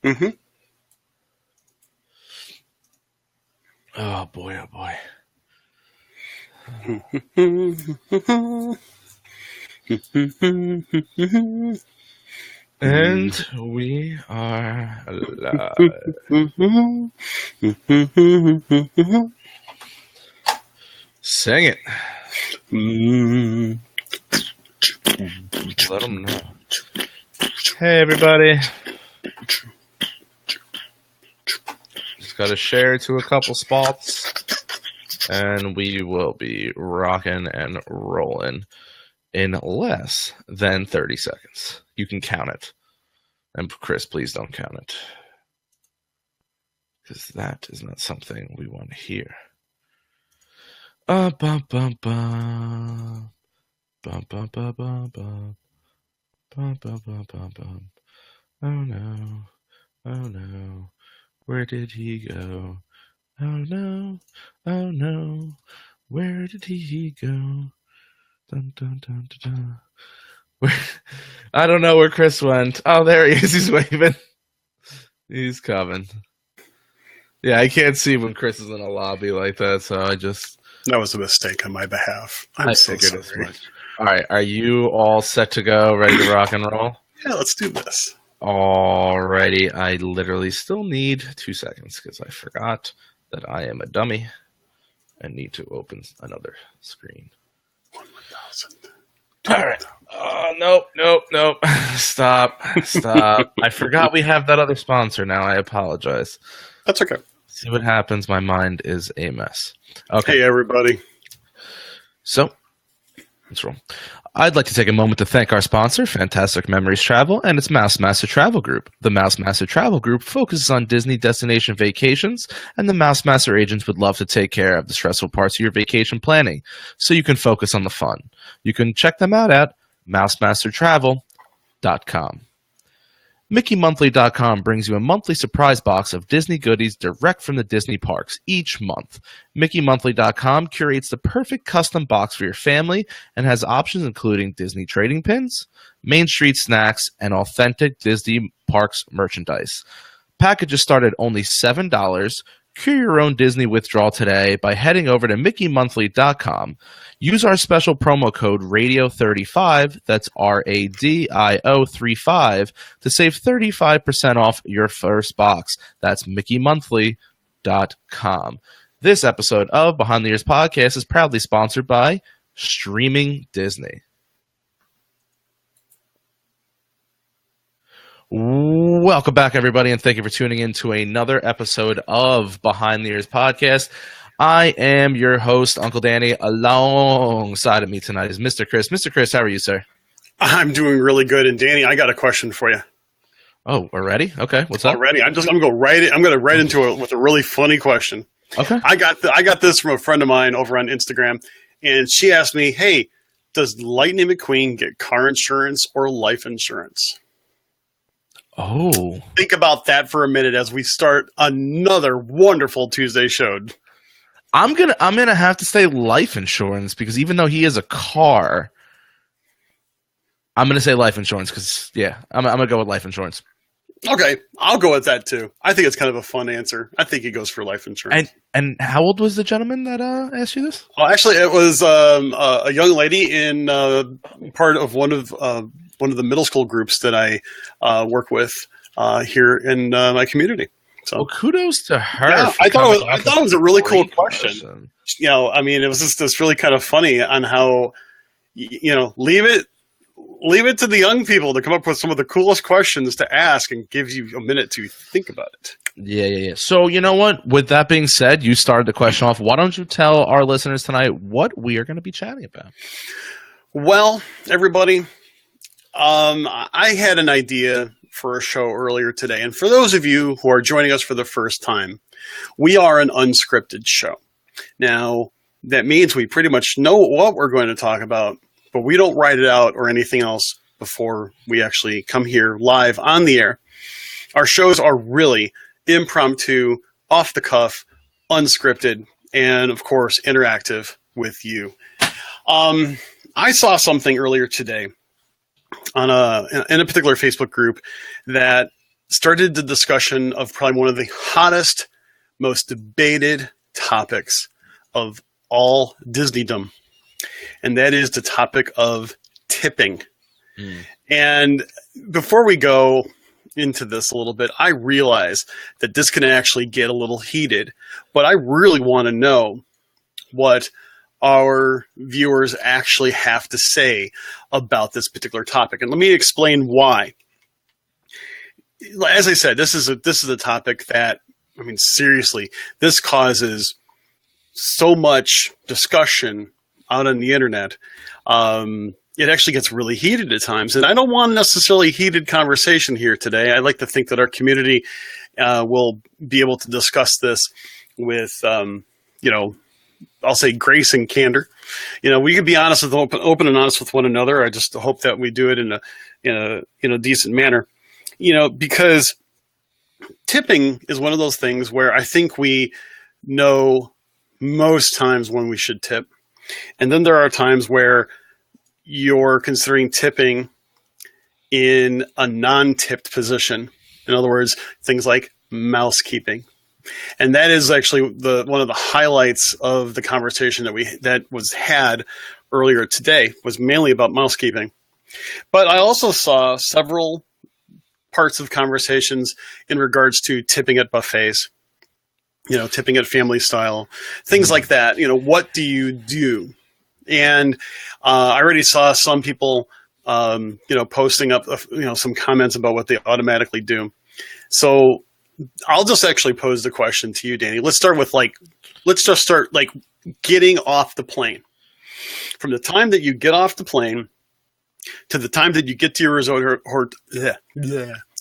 Mm-hmm. Oh boy, oh boy. And we are live. Sing it. Let them know. Hey, everybody. Just got to share to a couple spots, and we will be rocking and rolling in less than 30 seconds. You can count it. And Chris, please don't count it. Because that is not something we want to hear. Bum, bum, bum. Bum, bum, bum, bum, bum. Bum, bum, bum, bum, bum. Oh no. Oh no. Where did he go? Oh no. Oh no. Where did he go? Dun, dun, dun, dun, dun. I don't know where Chris went. Oh, there he is. He's waving. He's coming. Yeah, I can't see when Chris is in a lobby like that, so I just... That was a mistake on my behalf. I figured as much. All right, are you all set to go, ready to rock and roll? Yeah, let's do this. Alrighty, I literally still need 2 seconds because I forgot that I am a dummy and need to open another screen. 1,000. All right. Nope. Stop. I forgot we have that other sponsor now. I apologize. That's okay. See what happens. My mind is a mess. Okay. Hey, everybody. So, let's roll. I'd like to take a moment to thank our sponsor, Fantastic Memories Travel, and its Mouse Master Travel Group. The Mouse Master Travel Group focuses on Disney destination vacations, and the Mouse Master agents would love to take care of the stressful parts of your vacation planning so you can focus on the fun. You can check them out at mousemastertravel.com. MickeyMonthly.com brings you a monthly surprise box of Disney goodies direct from the Disney parks each month. MickeyMonthly.com curates the perfect custom box for your family and has options including Disney trading pins, Main Street snacks, and authentic Disney parks merchandise. Packages start at only $7. Cure your own Disney withdrawal today by heading over to MickeyMonthly.com. Use our special promo code RADIO35, that's RADIO35, to save 35% off your first box. That's MickeyMonthly.com. This episode of Behind the Ears Podcast is proudly sponsored by Streaming Disney. Welcome back, everybody, and thank you for tuning in to another episode of Behind the Ears Podcast. I am your host, Uncle Danny. Alongside of me tonight is Mr. Chris. Mr. Chris, how are you, sir? I'm doing really good, and Danny, I got a question for you. Oh, already? Okay, what's up? Already? I'm going to go right into it with a really funny question. Okay. I got this from a friend of mine over on Instagram, and she asked me, "Hey, does Lightning McQueen get car insurance or life insurance?" Oh. Think about that for a minute as we start another wonderful Tuesday show. I'm gonna have to say life insurance because even though he is a car, I'm gonna say life insurance because I'm gonna go with life insurance. Okay, I'll go with that too. I think it's kind of a fun answer. I think he goes for life insurance. And how old was the gentleman that asked you this? Well, actually, it was a young lady in part of one of the middle school groups that I work with here in my community. So, well, kudos to her. Yeah, I thought it was a really cool question. You know, I mean, it was just this really kind of funny on how, you know, leave it to the young people to come up with some of the coolest questions to ask and gives you a minute to think about it. Yeah. So, you know what? With that being said, you started the question off. Why don't you tell our listeners tonight what we are going to be chatting about? Well, everybody, I had an idea for a show earlier today. And for those of you who are joining us for the first time, we are an unscripted show. Now, that means we pretty much know what we're going to talk about, but we don't write it out or anything else before we actually come here live on the air. Our shows are really impromptu, off the cuff, unscripted, and of course, interactive with you. I saw something earlier today in a particular Facebook group that started the discussion of probably one of the hottest, most debated topics of all Disneydom, and that is the topic of tipping. And before we go into this a little bit, I realize that this can actually get a little heated, but I really want to know what our viewers actually have to say about this particular topic. And let me explain why. As I said, this is a topic that, I mean, seriously, this causes so much discussion out on the internet. It actually gets really heated at times, and I don't want necessarily heated conversation here today. I like to think that our community will be able to discuss this with, I'll say grace and candor. We can be honest with open and honest with one another. I just hope that we do it in a decent manner. Because tipping is one of those things where I think we know most times when we should tip, and then there are times where you're considering tipping in a non-tipped position. In other words, things like mousekeeping. And that is actually one of the highlights of the conversation that was had earlier today, was mainly about mousekeeping. But I also saw several parts of conversations in regards to tipping at buffets, tipping at family style, things like that. What do you do? And I already saw some people, posting up, some comments about what they automatically do. So I'll just actually pose the question to you, Danny. Let's just start getting off the plane. From the time that you get off the plane to the time that you get to your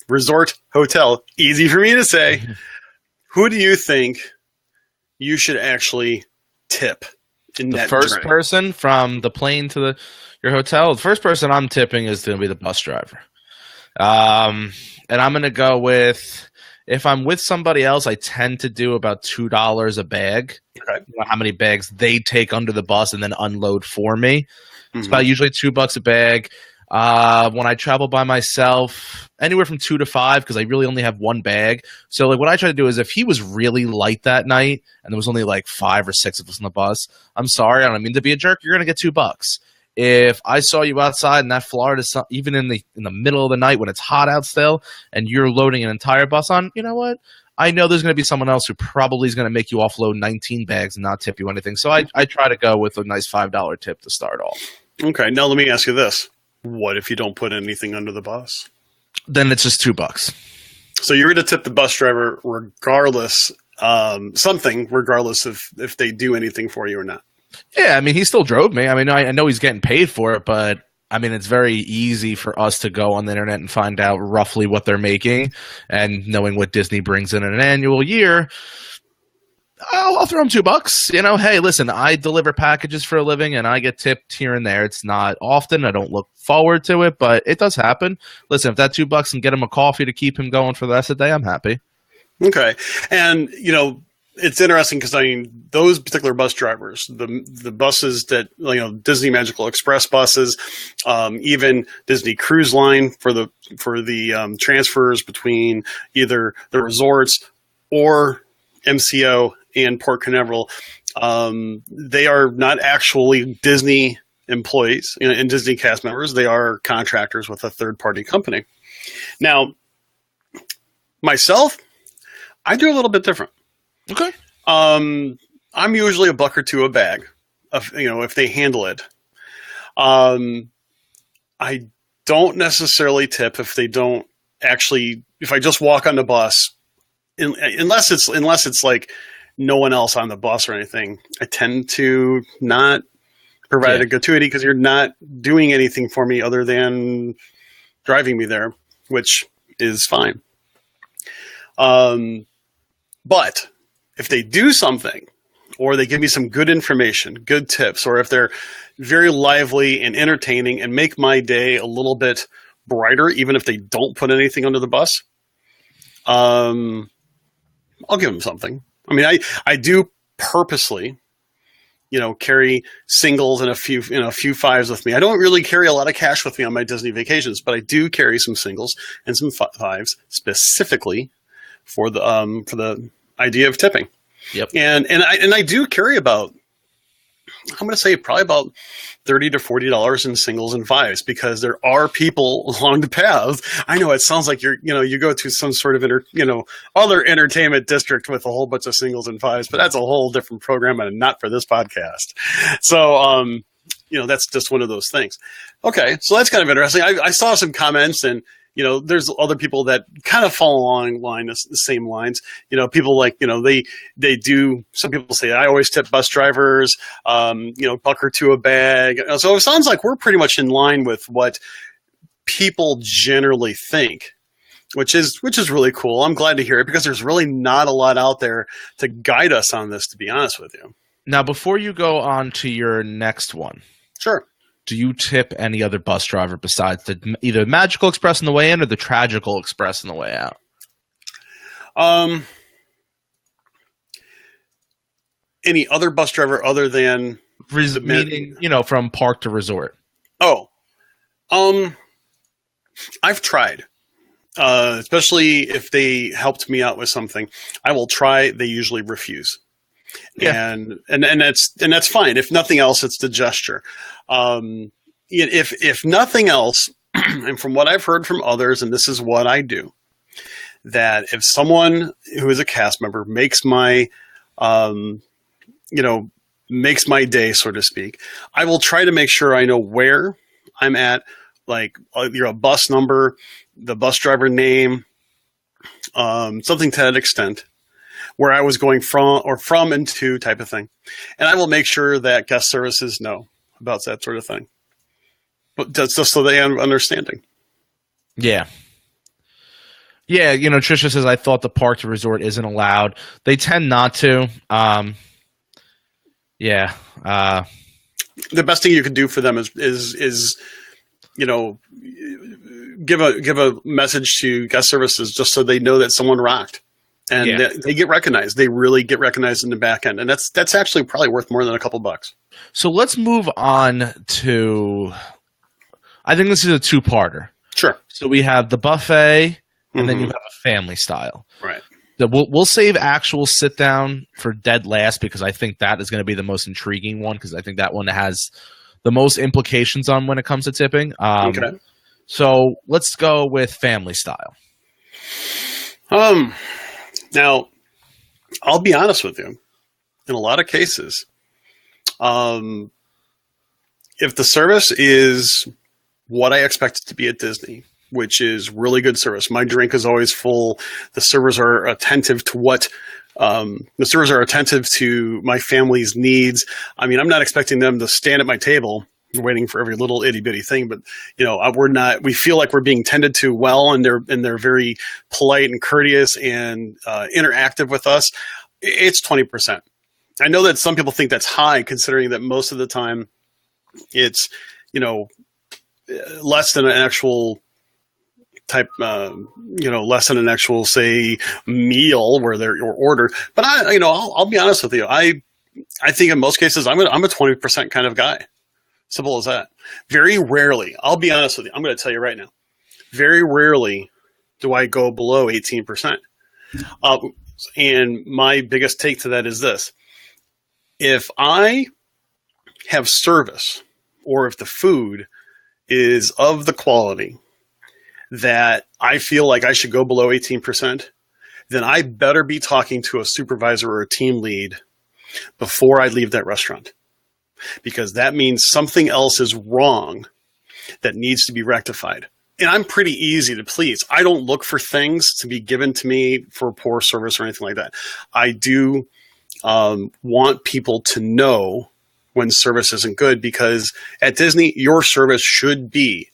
resort hotel, easy for me to say, who do you think you should actually tip? The first person from the plane to your hotel, the first person I'm tipping is going to be the bus driver. And I'm going to go with, if I'm with somebody else, I tend to do about $2 a bag. Okay. How many bags they take under the bus and then unload for me. It's about usually $2 a bag. When I travel by myself, anywhere from 2 to 5, because I really only have one bag. So what I try to do is, if he was really light that night and there was only 5 or 6 of us on the bus, I'm sorry, I don't mean to be a jerk, you're going to get $2. If I saw you outside in that Florida, even in the middle of the night when it's hot out still, and you're loading an entire bus on, you know what? I know there's going to be someone else who probably is going to make you offload 19 bags and not tip you anything. So I try to go with a nice $5 tip to start off. Okay, now let me ask you this. What if you don't put anything under the bus? Then it's just $2. So you're going to tip the bus driver regardless, regardless if they do anything for you or not. Yeah, I mean, he still drove me. I mean, I know he's getting paid for it, but I mean, it's very easy for us to go on the internet and find out roughly what they're making, and knowing what Disney brings in an annual year. I'll throw him $2. Hey, listen, I deliver packages for a living and I get tipped here and there. It's not often. I don't look forward to it, but it does happen. Listen, if that $2 can get him a coffee to keep him going for the rest of the day, I'm happy. Okay. And, it's interesting because, those particular bus drivers, the buses that, Disney Magical Express buses, even Disney Cruise Line for the transfers between either the resorts or MCO and Port Canaveral, they are not actually Disney employees and Disney cast members. They are contractors with a third-party company. Now, myself, I do a little bit different. Okay. I'm usually $1 or $2 a bag, if they handle it. I don't necessarily tip if they don't actually. If I just walk on the bus, unless it's no one else on the bus or anything, I tend to not provide a gratuity because you're not doing anything for me other than driving me there, which is fine. But if they do something, or they give me some good information, good tips, or if they're very lively and entertaining and make my day a little bit brighter, even if they don't put anything under the bus, I'll give them something. I mean, I do purposely carry singles and a few fives with me. I don't really carry a lot of cash with me on my Disney vacations, but I do carry some singles and some fives specifically for the idea of tipping. Yep. And I do carry about, I'm going to say probably about $30 to $40 in singles and fives, because there are people along the path. I know it sounds like you go to some sort of other entertainment district with a whole bunch of singles and fives, but that's a whole different program and not for this podcast. So, that's just one of those things. Okay. So that's kind of interesting. I saw some comments, and, there's other people that kind of fall along the same lines. People like, they do, some people say, I always tip bus drivers, buck or two a bag. So it sounds like we're pretty much in line with what people generally think, which is really cool. I'm glad to hear it, because there's really not a lot out there to guide us on this, to be honest with you. Now, before you go on to your next one. Sure. Do you tip any other bus driver besides either Magical Express on the way in or the Tragical Express on the way out? Any other bus driver other than meaning, from park to resort? Oh, I've tried, especially if they helped me out with something. I will try. They usually refuse. Yeah. And that's fine. If nothing else, it's the gesture. If nothing else, and from what I've heard from others, and this is what I do, that if someone who is a cast member makes my day, so to speak, I will try to make sure I know where I'm at, like a bus number, the bus driver name, something to that extent, where I was going from and to type of thing. And I will make sure that guest services know about that sort of thing. But that's just so they have understanding. Yeah. Yeah, Tricia says, I thought the park to resort isn't allowed. They tend not to. Yeah. The best thing you can do for them is give a message to guest services just so they know that someone rocked. And they get recognized. They really get recognized in the back end. And that's actually probably worth more than a couple bucks. So let's move on to, I think this is a two-parter. Sure. So we have the buffet, and then you have a family style. Right. We'll save actual sit-down for dead last, because I think that is going to be the most intriguing one, because I think that one has the most implications on when it comes to tipping. Okay. So let's go with family style. Now, I'll be honest with you. In a lot of cases, if the service is what I expect it to be at Disney, which is really good service, my drink is always full. The servers are attentive to my family's needs. I mean, I'm not expecting them to stand at my table waiting for every little itty bitty thing, but we feel like we're being tended to well, and they're very polite and courteous and interactive with us. It's 20%. I know that some people think that's high, considering that most of the time it's, less than an actual type, less than an actual, say, meal where they're your order. But I'll be honest with you. I think in most cases I'm a 20% kind of guy. Simple as that. Very rarely, I'll be honest with you, I'm going to tell you right now, very rarely do I go below 18%. And my biggest take to that is this. If I have service, or if the food is of the quality that I feel like I should go below 18%, then I better be talking to a supervisor or a team lead before I leave that restaurant. Because that means something else is wrong that needs to be rectified. And I'm pretty easy to please. I don't look for things to be given to me for poor service or anything like that. I do want people to know when service isn't good, because at Disney, your service should be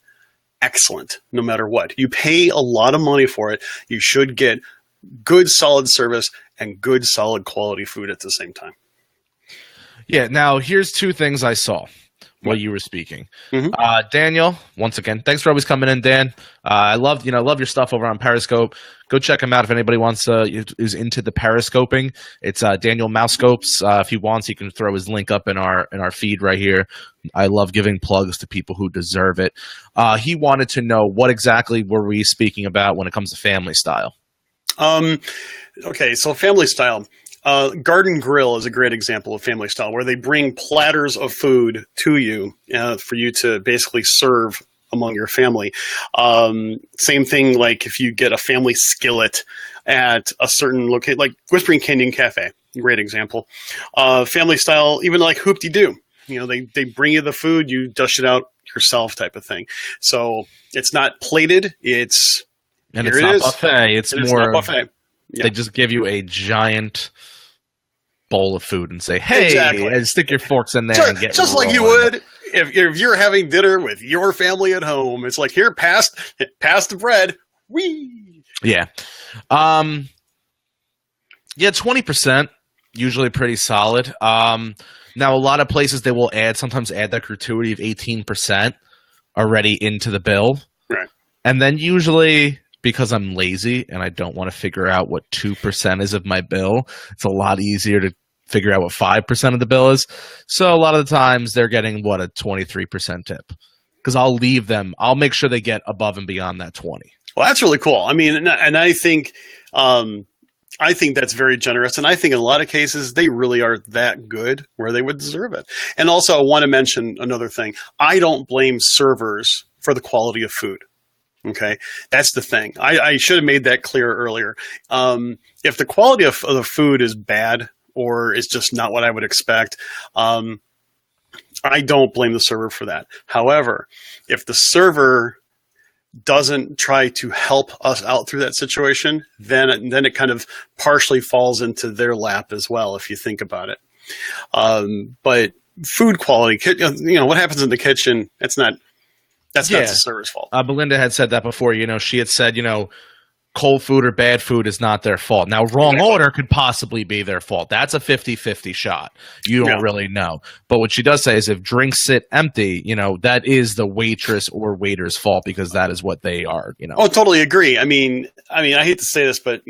excellent no matter what. You pay a lot of money for it. You should get good, solid service and good, solid quality food at the same time. Yeah, now here's two things I saw. while you were speaking. Mhm. Daniel, once again, thanks for always coming in, Dan. I love your stuff over on Periscope. Go check him out if anybody wants is into the periscoping. It's Daniel Mousescopes. If he wants, he can throw his link up in our feed right here. I love giving plugs to people who deserve it. He wanted to know what exactly were we speaking about when it comes to family style. Okay, so family style. Garden Grill is a great example of family style, where they bring platters of food to you for you to basically serve among your family. Same thing, like if you get a family skillet at a certain location, like Whispering Canyon Cafe, great example. Family style, even like Hoop-de-Doo. They bring you the food, you dish it out yourself, type of thing. So it's not plated. It's not buffet. It's more not buffet. Yeah. They just give you a giant bowl of food and say, "Hey," exactly. And stick your forks in there and get just rolling. like you would if you're having dinner with your family at home. It's like, here, pass the bread. Whee! Yeah. 20%, usually pretty solid. Now, a lot of places they will sometimes add that gratuity of 18% already into the bill. Right. And then usually, because I'm lazy and I don't want to figure out what 2% is of my bill, it's a lot easier to figure out what 5% of the bill is. So a lot of the times they're getting, a 23% tip. Because I'll make sure they get above and beyond that 20. Well, that's really cool. I mean, and I think that's very generous. And I think in a lot of cases, they really are that good where they would deserve it. And also, I want to mention another thing. I don't blame servers for the quality of food. Okay, that's the thing. I should have made that clear earlier. If the quality of the food is bad or is just not what I would expect, I don't blame the server for that. However, if the server doesn't try to help us out through that situation, then it kind of partially falls into their lap as well, if you think about it. But food quality, what happens in the kitchen, that's not the server's fault. Belinda had said that before. She had said, cold food or bad food is not their fault. Now, wrong order could possibly be their fault. That's a 50-50 shot. You don't really know. But what she does say is if drinks sit empty, that is the waitress or waiter's fault because that is what they are, Oh, totally agree. I mean, I hate to say this, but,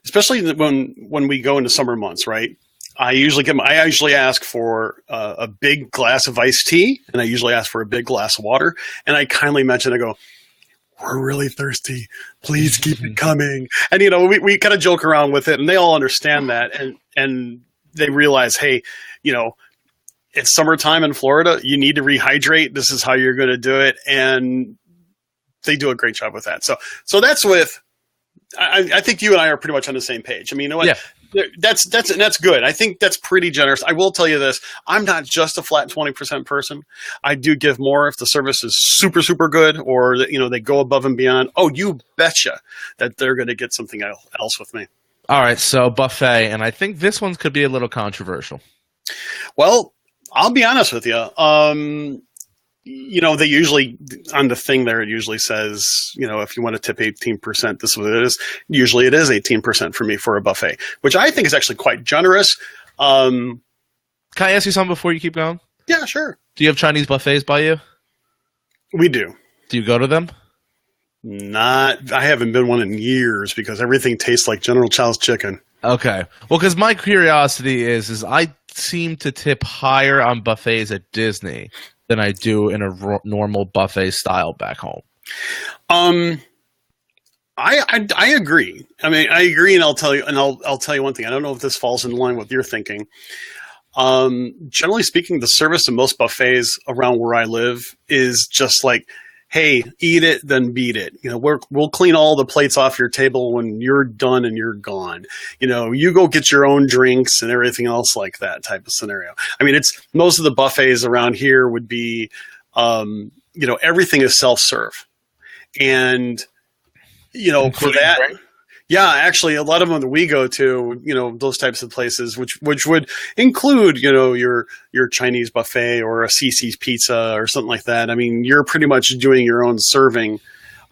especially when we go into summer months, right? I usually ask for a big glass of iced tea, and I usually ask for a big glass of water. And I kindly mention, I go, "We're really thirsty. Please keep it coming." And we kind of joke around with it, and they all understand that, and they realize, hey, it's summertime in Florida. You need to rehydrate. This is how you're going to do it, and they do a great job with that. So that's with. I think you and I are pretty much on the same page. I mean, you know what? Yeah. That's good. I think that's pretty generous. I will tell you this. I'm not just a flat 20% person. I do give more if the service is super, super good or they go above and beyond. Oh, you betcha that they're going to get something else with me. All right. So buffet. And I think this one could be a little controversial. Well, I'll be honest with you. They usually, on the thing there, it usually says, if you want to tip 18%, this is what it is. Usually it is 18% for me for a buffet, which I think is actually quite generous. Can I ask you something before you keep going? Yeah, sure. Do you have Chinese buffets by you? We do. Do you go to them? I haven't been one in years because everything tastes like General Chow's chicken. Okay. Well, because my curiosity is I seem to tip higher on buffets at Disney than I do in a normal buffet style back home. I agree. I mean, I agree, and I'll tell you one thing. I don't know if this falls in line with your thinking. Generally speaking, the service in most buffets around where I live is just like, hey, eat it, then beat it. We'll clean all the plates off your table when you're done and you're gone. You go get your own drinks and everything else like that type of scenario. I mean, it's most of the buffets around here would be, everything is self-serve. And, for that, right? Yeah, actually, a lot of them that we go to, those types of places, which would include, your Chinese buffet or a CC's Pizza or something like that. I mean, you're pretty much doing your own serving.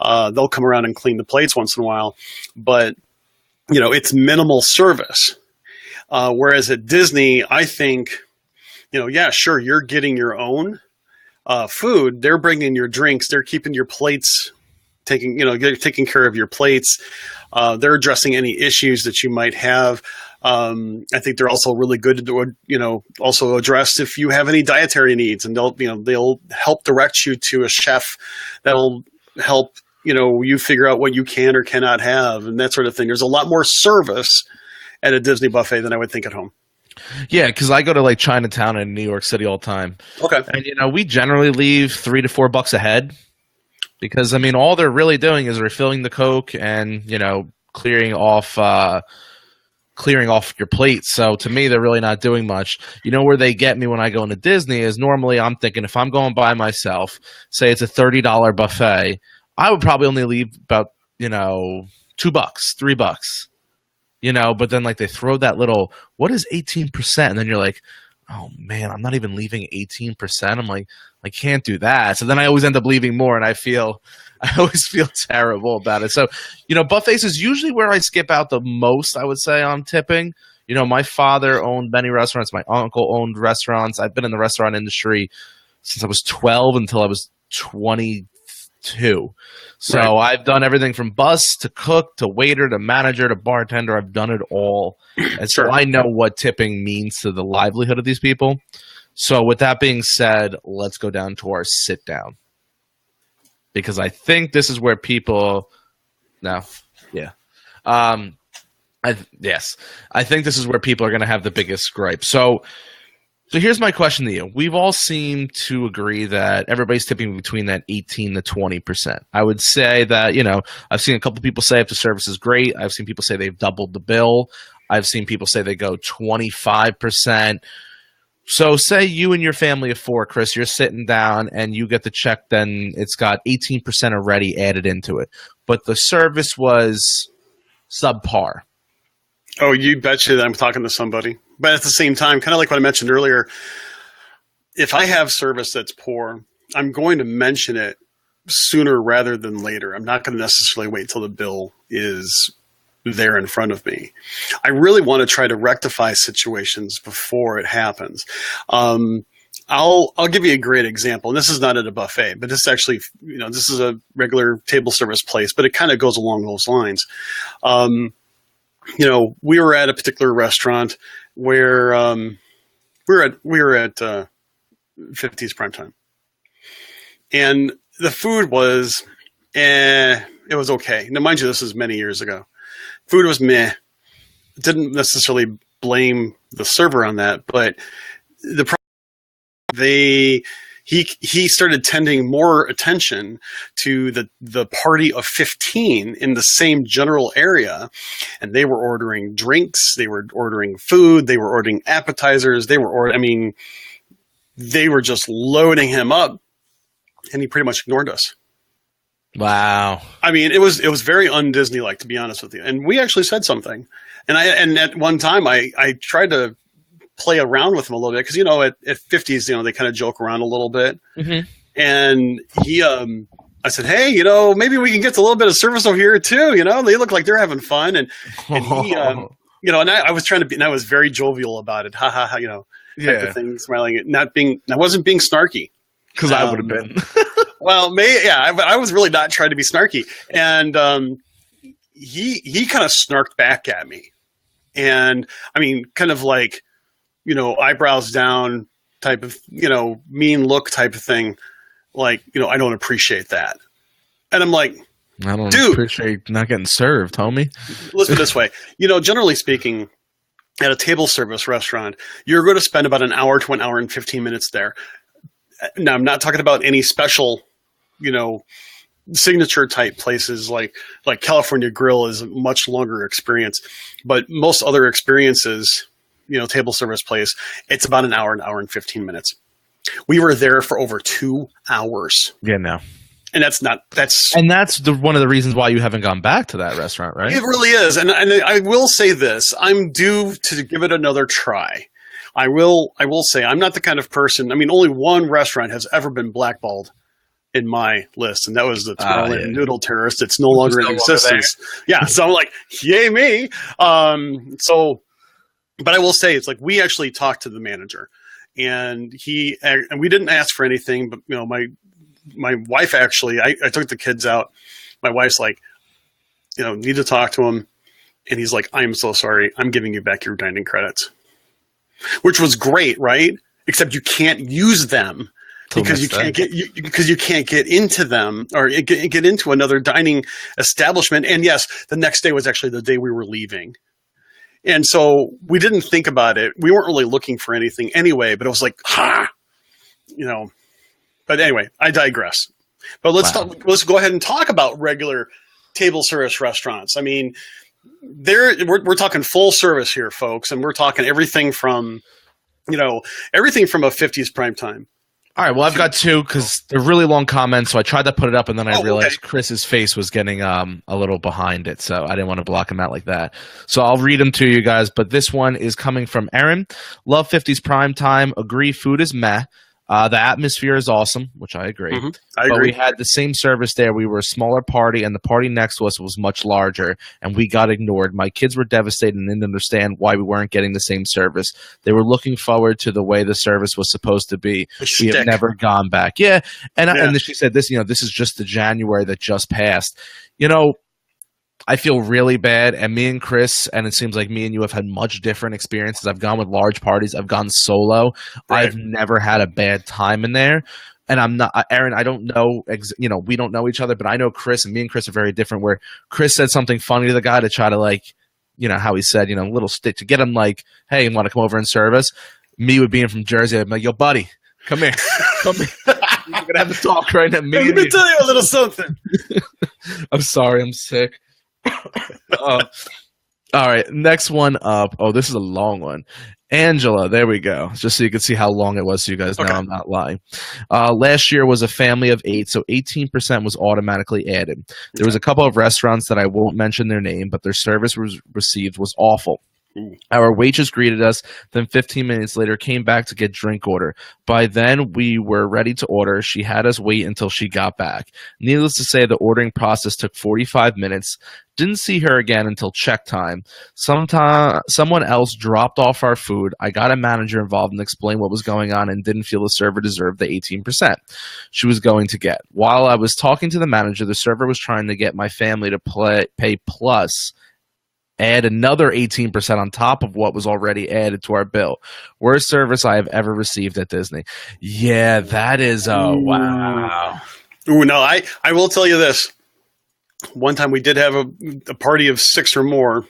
They'll come around and clean the plates once in a while, but it's minimal service. Whereas at Disney, I think, Yeah, sure, you're getting your own food. They're bringing your drinks. They're keeping your plates, they're taking care of your plates. They're addressing any issues that you might have. I think they're also really good to, also address if you have any dietary needs, and they'll help direct you to a chef that'll help, you figure out what you can or cannot have and that sort of thing. There's a lot more service at a Disney buffet than I would think at home. Yeah, because I go to like Chinatown in New York City all the time. Okay. And we generally leave $3 to $4 a head, because all they're really doing is refilling the Coke and clearing off your plate. So to me, they're really not doing much. Where they get me when I go into Disney is normally I'm thinking, if I'm going by myself, say it's a $30 buffet, I would probably only leave about $2, $3. But then like they throw that little, what is 18%? And then you're like, oh man, I'm not even leaving 18%. I'm like, I can't do that. So then I always end up leaving more, and I always feel terrible about it. So, buffets is usually where I skip out the most, I would say, on tipping. My father owned many restaurants. My uncle owned restaurants. I've been in the restaurant industry since I was 12 until I was 22. So right. I've done everything from bus to cook to waiter to manager to bartender. I've done it all. And so I know what tipping means to the livelihood of these people. So with that being said, let's go down to our sit down, because I think this is where people I think this is where people are going to have the biggest gripe. So here's my question to you. We've all seemed to agree that everybody's tipping between that 18 to 20%. I would say that, I've seen a couple people say if the service is great. I've seen people say they've doubled the bill. I've seen people say they go 25%. So say you and your family of 4, Chris, you're sitting down and you get the check, then it's got 18% already added into it. But the service was subpar. Oh, you betcha that I'm talking to somebody. But at the same time, kind of like what I mentioned earlier, if I have service that's poor, I'm going to mention it sooner rather than later. I'm not going to necessarily wait till the bill is there in front of me. I really want to try to rectify situations before it happens. I'll give you a great example. And this is not at a buffet, but this is actually, this is a regular table service place, but it kind of goes along those lines. We were at a particular restaurant where we were at 50s primetime, and the food was it was okay. Now, mind you, this is many years ago. Food was meh. Didn't necessarily blame the server on that, but the problem, he started tending more attention to the party of 15 in the same general area, and they were ordering drinks, they were ordering food, they were ordering appetizers, they were just loading him up, and he pretty much ignored us. Wow. It was very un-Disney-like, to be honest with you. And we actually said something. And at one time I tried to play around with him a little bit, because at 50s they kind of joke around a little bit. Mm-hmm. And I said, hey, maybe we can get a little bit of service over here too. They look like they're having fun, and he and I was trying to be, and I was very jovial about it, type of thing, smiling, I wasn't being snarky, because I would have been. Well, I was really not trying to be snarky, and he kind of snarked back at me, and kind of like, eyebrows down type of, mean look type of thing. Like, I don't appreciate that. And I'm like, I don't appreciate not getting served, homie. Listen this way. Generally speaking, at a table service restaurant, you're going to spend about an hour to an hour and 15 minutes there. Now, I'm not talking about any special, signature type places like California Grill is a much longer experience, but most other experiences, table service place, it's about an hour and 15 minutes. We were there for over 2 hours. Yeah, no. And that's one of the reasons why you haven't gone back to that restaurant, right? It really is. And I will say this, I'm due to give it another try. I will say I'm not the kind of person, only one restaurant has ever been blackballed in my list, and that was the Tomorrowland Noodle Terrorist. It's no longer in existence. Yeah, so I'm like, yay me. But I will say, it's like, we actually talked to the manager, and we didn't ask for anything, but my wife actually, I took the kids out. My wife's like, need to talk to him. And he's like, I'm so sorry. I'm giving you back your dining credits, which was great, right? Except you can't use them because you can't get into them or get into another dining establishment. And yes, the next day was actually the day we were leaving. And so we didn't think about it. We weren't really looking for anything anyway, but it was like, But anyway, I digress. But let's go ahead and talk about regular table service restaurants. I mean, we're talking full service here, folks, and we're talking everything from a 50s prime time. All right, well, I've got two because they're really long comments, so I tried to put it up, and then I realized Chris's face was getting a little behind it, so I didn't want to block him out like that. So I'll read them to you guys, but this one is coming from Aaron. Love 50s prime time. Agree, food is meh. The atmosphere is awesome, which I agree. Mm-hmm. I agree. We had the same service there. We were a smaller party, and the party next to us was much larger, and we got ignored. My kids were devastated and didn't understand why we weren't getting the same service. They were looking forward to the way the service was supposed to be. We have never gone back. Yeah, and she said this. This is just the January that just passed. I feel really bad, and me and Chris, and it seems like me and you have had much different experiences. I've gone with large parties. I've gone solo. Right. I've never had a bad time in there. And I'm not – Aaron, I don't know we don't know each other, but I know Chris, and me and Chris are very different, where Chris said something funny to the guy to try to, how he said, a little stick to get him hey, you want to come over and serve us? Me would being from Jersey, I'd be like, yo, buddy, come here. Come here. We're going to have a talk right now. Let me tell you a little something. I'm sorry. I'm sick. All right, next one up. Oh, this is a long one. Angela, there we go. Just so you can see how long it was, so you guys know I'm not lying. Last year was a family of 8, so 18% was automatically added. There was a couple of restaurants that I won't mention their name, but their service received was awful. Our waitress greeted us, then 15 minutes later came back to get drink order. By then, we were ready to order. She had us wait until she got back. Needless to say, the ordering process took 45 minutes. Didn't see her again until check time. Someone else dropped off our food. I got a manager involved and explained what was going on and didn't feel the server deserved the 18% she was going to get. While I was talking to the manager, the server was trying to get my family to pay plus add another 18% on top of what was already added to our bill. Worst service I have ever received at Disney. Yeah, that is wow. Ooh, no, I will tell you this. One time we did have a party of 6 or more,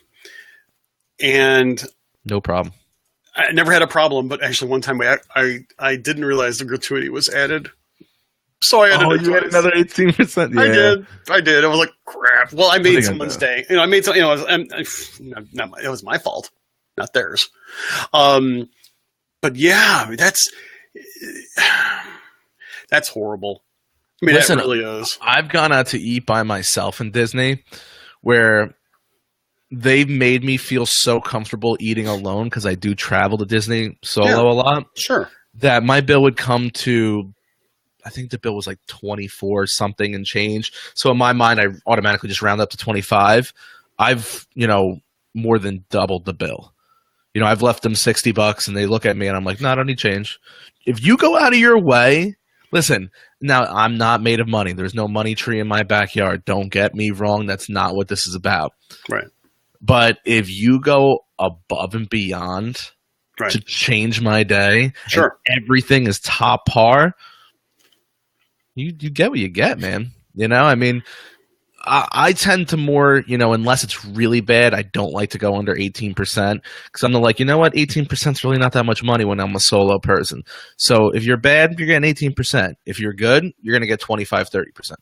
and no problem. I never had a problem, but actually one time I didn't realize the gratuity was added. So I added you had another 18%. Yeah. I did. I was like, crap. Well, I made someone's day. I made some. It was my fault, not theirs. But yeah, that's horrible. I mean, listen, that really is. I've gone out to eat by myself in Disney, where they've made me feel so comfortable eating alone because I do travel to Disney solo a lot. Sure. That my bill would come to. I think the bill was like 24 something and change. So in my mind, I automatically just round up to 25. I've, more than doubled the bill. I've left them $60 and they look at me and I'm like, no, I don't need change. If you go out of your way, listen, now I'm not made of money. There's no money tree in my backyard. Don't get me wrong. That's not what this is about. Right. But if you go above and beyond to change my day, sure, and everything is top par, You get what you get, man. I mean, I tend to more, unless it's really bad, I don't like to go under 18% because I'm like, you know what? 18% is really not that much money when I'm a solo person. So if you're bad, you're getting 18%. If you're good, you're going to get 25, 30%.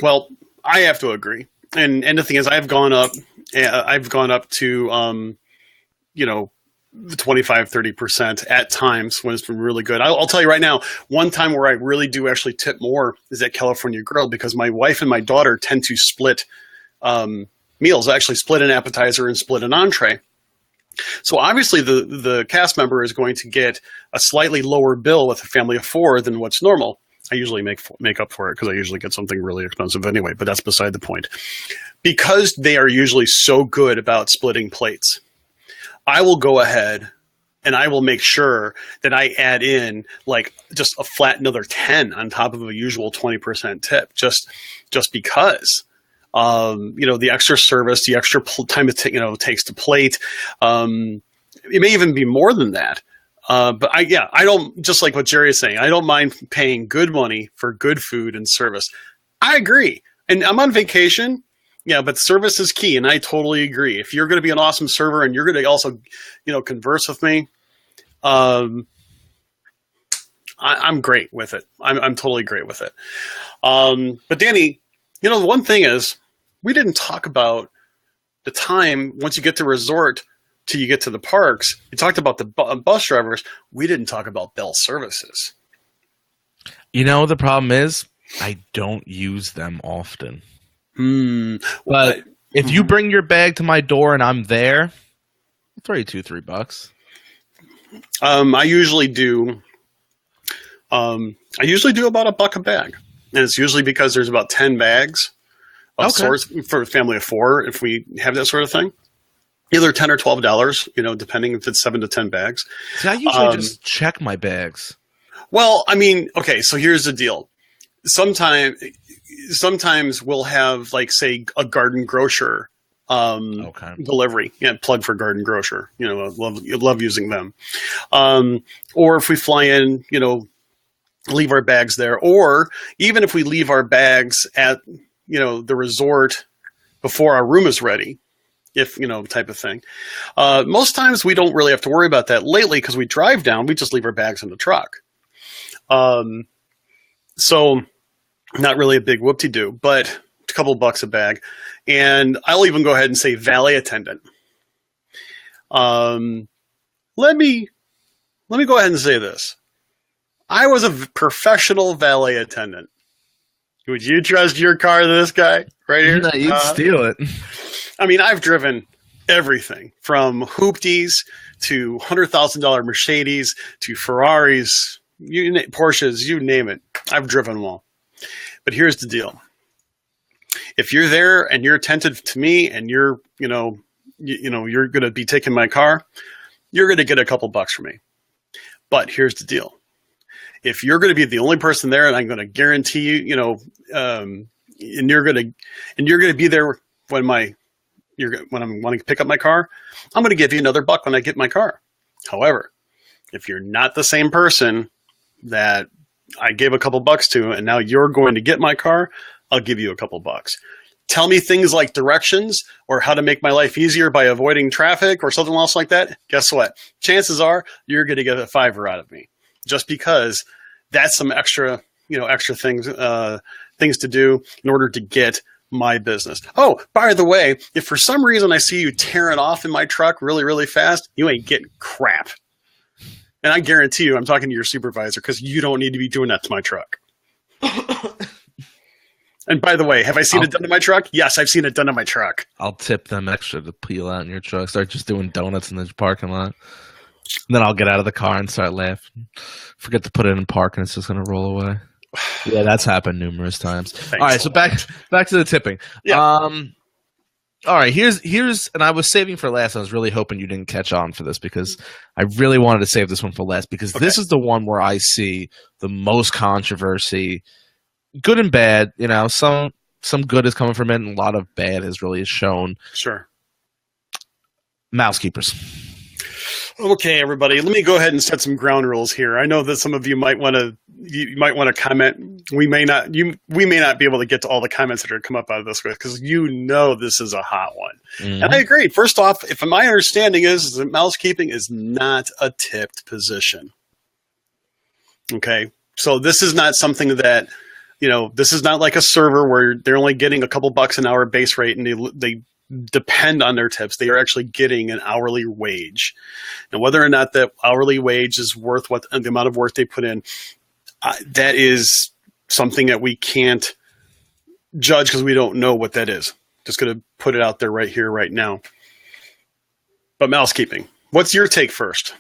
Well, I have to agree. And the thing is, I've gone up to, the 25, 30% at times when it's been really good. I'll tell you right now, one time where I really do actually tip more is at California Grill because my wife and my daughter tend to split meals, actually split an appetizer and split an entree. So obviously the cast member is going to get a slightly lower bill with a family of 4 than what's normal. I usually make up for it because I usually get something really expensive anyway, but that's beside the point. Because they are usually so good about splitting plates, I will go ahead and I will make sure that I add in like just a flat another 10 on top of a usual 20% tip, just because. The extra service, the extra time it takes to plate. It may even be more than that. But I don't, just like what Jerry is saying, I don't mind paying good money for good food and service. I agree. And I'm on vacation. Yeah, but service is key. And I totally agree. If you're going to be an awesome server and you're going to also, converse with me, I'm great with it. I'm totally great with it. But Danny, the one thing is, we didn't talk about the time once you get to resort till you get to the parks. We talked about the bus drivers. We didn't talk about bell services. The problem is I don't use them often. But if you bring your bag to my door and I'm there, I'll throw you $2-3. I usually do. I usually do about $1 a bag, and it's usually because there's about 10 bags of sorts for a family of 4. If we have that sort of thing, either $10 or $12, depending if it's 7 to 10 bags. See, I usually just check my bags. Well, I mean, okay, so here's the deal. Sometimes we'll have, like, say, a garden grocer delivery. Yeah, plug for garden grocer. I love using them. Or if we fly in, leave our bags there, or even if we leave our bags at the resort before our room is ready, type of thing. Most times we don't really have to worry about that. Lately, because we drive down, we just leave our bags in the truck. So not really a big whoop-de-doo, but a couple bucks a bag. And I'll even go ahead and say valet attendant. Let me go ahead and say this. I was a professional valet attendant. Would you trust your car to this guy right here? No, you'd steal it. I mean, I've driven everything from hoopties to $100,000 Mercedes to Ferraris, Porsches, you name it. I've driven them all. But here's the deal. If you're there and you're attentive to me and you're going to be taking my car, you're going to get a couple bucks from me. But here's the deal. If you're going to be the only person there, and I'm going to guarantee you, and you're going to be there when I'm wanting to pick up my car, I'm going to give you another buck when I get my car. However, if you're not the same person that I gave a couple bucks to, and now you're going to get my car, I'll give you a couple bucks. Tell me things like directions or how to make my life easier by avoiding traffic or something else like that. Guess what? Chances are you're going to get a $5 out of me, just because that's some extra things to do in order to get my business. Oh, by the way, if for some reason I see you tearing off in my truck really, really fast, you ain't getting crap. And I guarantee you, I'm talking to your supervisor, because you don't need to be doing that to my truck. And by the way, have I seen it done to my truck? Yes, I've seen it done to my truck. I'll tip them extra to peel out in your truck. Start just doing donuts in the parking lot. And then I'll get out of the car and start laughing. Forget to put it in park, and it's just going to roll away. Yeah, that's happened numerous times. All right, so back to the tipping. Yeah. All right, here's and I was saving for last. I was really hoping you didn't catch on for this, because I really wanted to save this one for last, because this is the one where I see the most controversy, good and bad. Some good is coming from it, and a lot of bad is really shown. Sure. Mousekeepers. Okay, everybody, let me go ahead and set some ground rules here. I know that some of you might want to comment. We may not be able to get to all the comments that are come up out of this, because this is a hot one. Mm-hmm. And I agree. First off, if my understanding is that mousekeeping is not a tipped position. Okay, so this is not something that this is not like a server where they're only getting a couple bucks an hour base rate and they depend on their tips. They are actually getting an hourly wage. And whether or not that hourly wage is worth what the amount of work they put in, that is something that we can't judge, because we don't know what that is. Just going to put it out there right here, right now. But mousekeeping, what's your take first?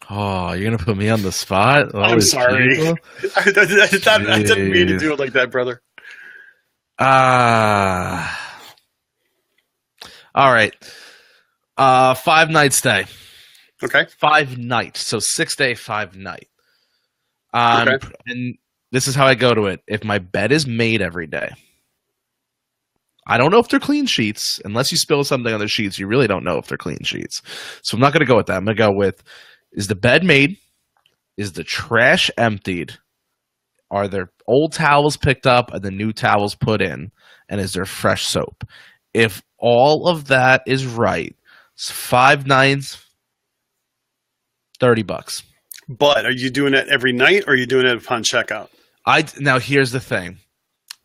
Oh, you're going to put me on the spot? Oh, I'm sorry. I didn't mean to do it like that, brother. All right. 5 night stay. Okay. 5 nights. So 6 day, 5 night. Okay. And this is how I go to it. If my bed is made every day, I don't know if they're clean sheets. Unless you spill something on the sheets, you really don't know if they're clean sheets. So I'm not going to go with that. I'm going to go with, is the bed made? Is the trash emptied? Are there old towels picked up and the new towels put in? And is there fresh soap? If all of that is right, it's 5 nights, $30. But are you doing it every night, or are you doing it upon checkout? Now here's the thing.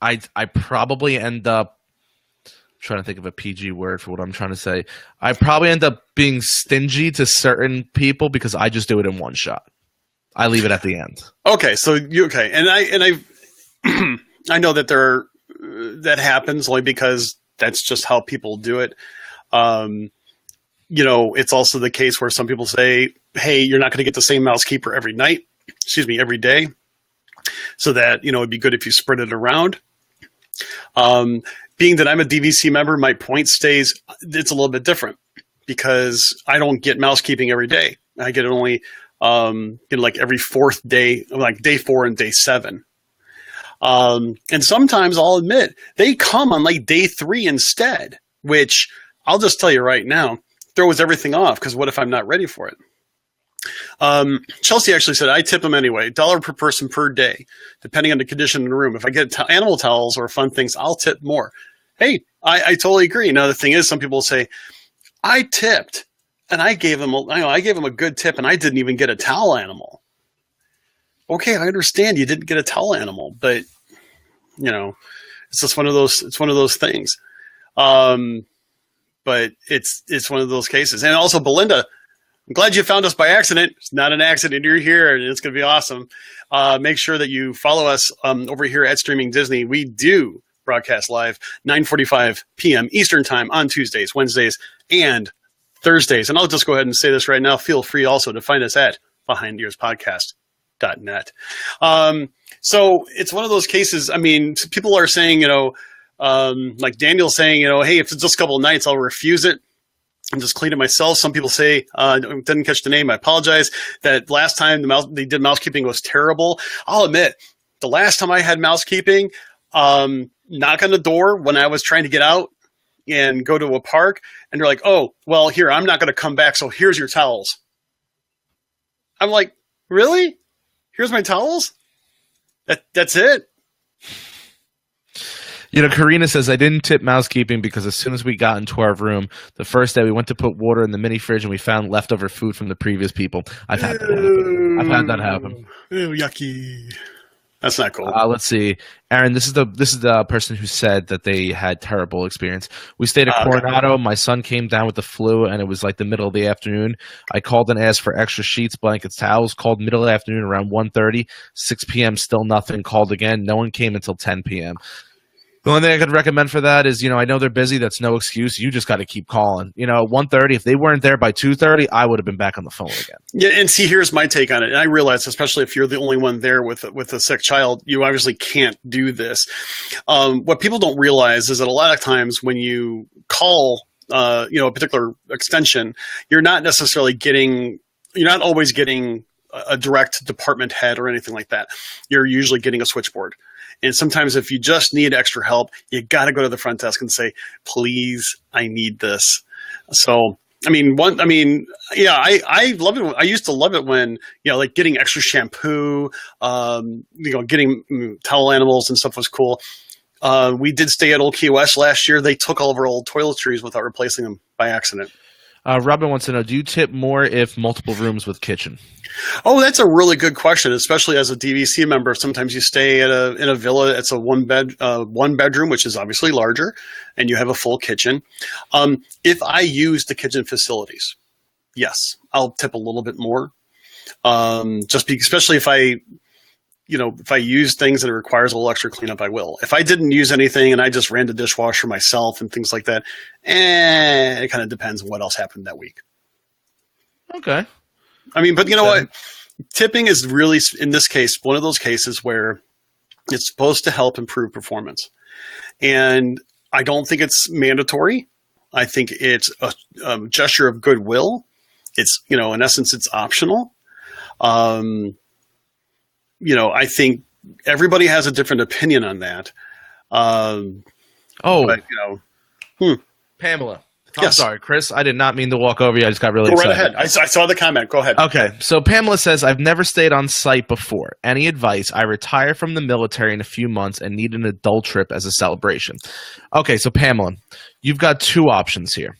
I probably end up trying to think of a PG word for what I'm trying to say. I probably end up being stingy to certain people because I just do it in one shot. I leave it at the end. Okay, so I I know that that happens only because that's just how people do it. It's also the case where some people say, "Hey, you're not going to get the same mousekeeper every night. Every day." So that it'd be good if you spread it around. Being that I'm a DVC member, my point stays. It's a little bit different because I don't get mousekeeping every day. I get it only like every fourth day, like day 4 and day 7. And sometimes I'll admit they come on like day 3 instead, which I'll just tell you right now, throws everything off because what if I'm not ready for it? Chelsea actually said, I tip them anyway, $1 per person per day, depending on the condition in the room. If I get animal towels or fun things, I'll tip more. Hey, I totally agree. Now, the thing is, some people say, I tipped and I gave them a good tip and I didn't even get a towel animal. Okay, I understand you didn't get a towel animal, but it's just one of those things. But it's one of those cases. And also, Belinda, I'm glad you found us by accident. It's not an accident. You're here, and it's going to be awesome. Make sure that you follow us over here at Streaming Disney. We do broadcast live 9:45 p.m. Eastern Time on Tuesdays, Wednesdays, and Thursdays. And I'll just go ahead and say this right now. Feel free also to find us at BehindEarsPodcast.net. So it's one of those cases. I mean, people are saying, like Daniel's saying, hey, if it's just a couple of nights, I'll refuse it and just clean it myself. Some people say, didn't catch the name. I apologize. That last time they did mousekeeping was terrible. I'll admit, the last time I had mousekeeping, knock on the door when I was trying to get out and go to a park, and they're like, oh, well, here, I'm not going to come back, so here's your towels. I'm like, really? Here's my towels? That's it? Karina says, I didn't tip mousekeeping because as soon as we got into our room, the first day we went to put water in the mini fridge and we found leftover food from the previous people. I've had that happen. Ew, yucky. That's not cool. Let's see. Aaron, this is the person who said that they had terrible experience. We stayed at Coronado. Okay. My son came down with the flu, and it was like the middle of the afternoon. I called and asked for extra sheets, blankets, towels. Called middle of the afternoon around 1:30. 6 p.m. still nothing. Called again. No one came until 10 p.m. The only thing I could recommend for that is, I know they're busy. That's no excuse. You just got to keep calling. 1:30, if they weren't there by 2:30, I would have been back on the phone again. Yeah, and see, here's my take on it. And I realize, especially if you're the only one there with a sick child, you obviously can't do this. What people don't realize is that a lot of times when you call, a particular extension, you're not always getting a direct department head or anything like that. You're usually getting a switchboard. And sometimes if you just need extra help, you got to go to the front desk and say, please, I need this. So, I love it. I used to love it when, like getting extra shampoo, getting towel animals and stuff was cool. We did stay at Old Key West last year. They took all of our old toiletries without replacing them by accident. Robin wants to know, do you tip more if multiple rooms with kitchen? Oh, that's a really good question, especially as a DVC member. Sometimes you stay in a villa. It's a one bedroom, which is obviously larger, and you have a full kitchen. If I use the kitchen facilities, yes, I'll tip a little bit more. Especially if I use things that it requires a little extra cleanup, I will. If I didn't use anything and I just ran the dishwasher myself and things like that, it kind of depends on what else happened that week. Okay. But you know what? Tipping is really, in this case, one of those cases where it's supposed to help improve performance. And I don't think it's mandatory. I think it's a gesture of goodwill. It's, in essence, it's optional. I think everybody has a different opinion on that. But, Pamela. I'm yes. sorry, Chris. I did not mean to walk over you. I just got really excited. Go right ahead. I saw the comment. Go ahead. Okay. So Pamela says, I've never stayed on site before. Any advice? I retire from the military in a few months and need an adult trip as a celebration. Okay. So Pamela, you've got two options here.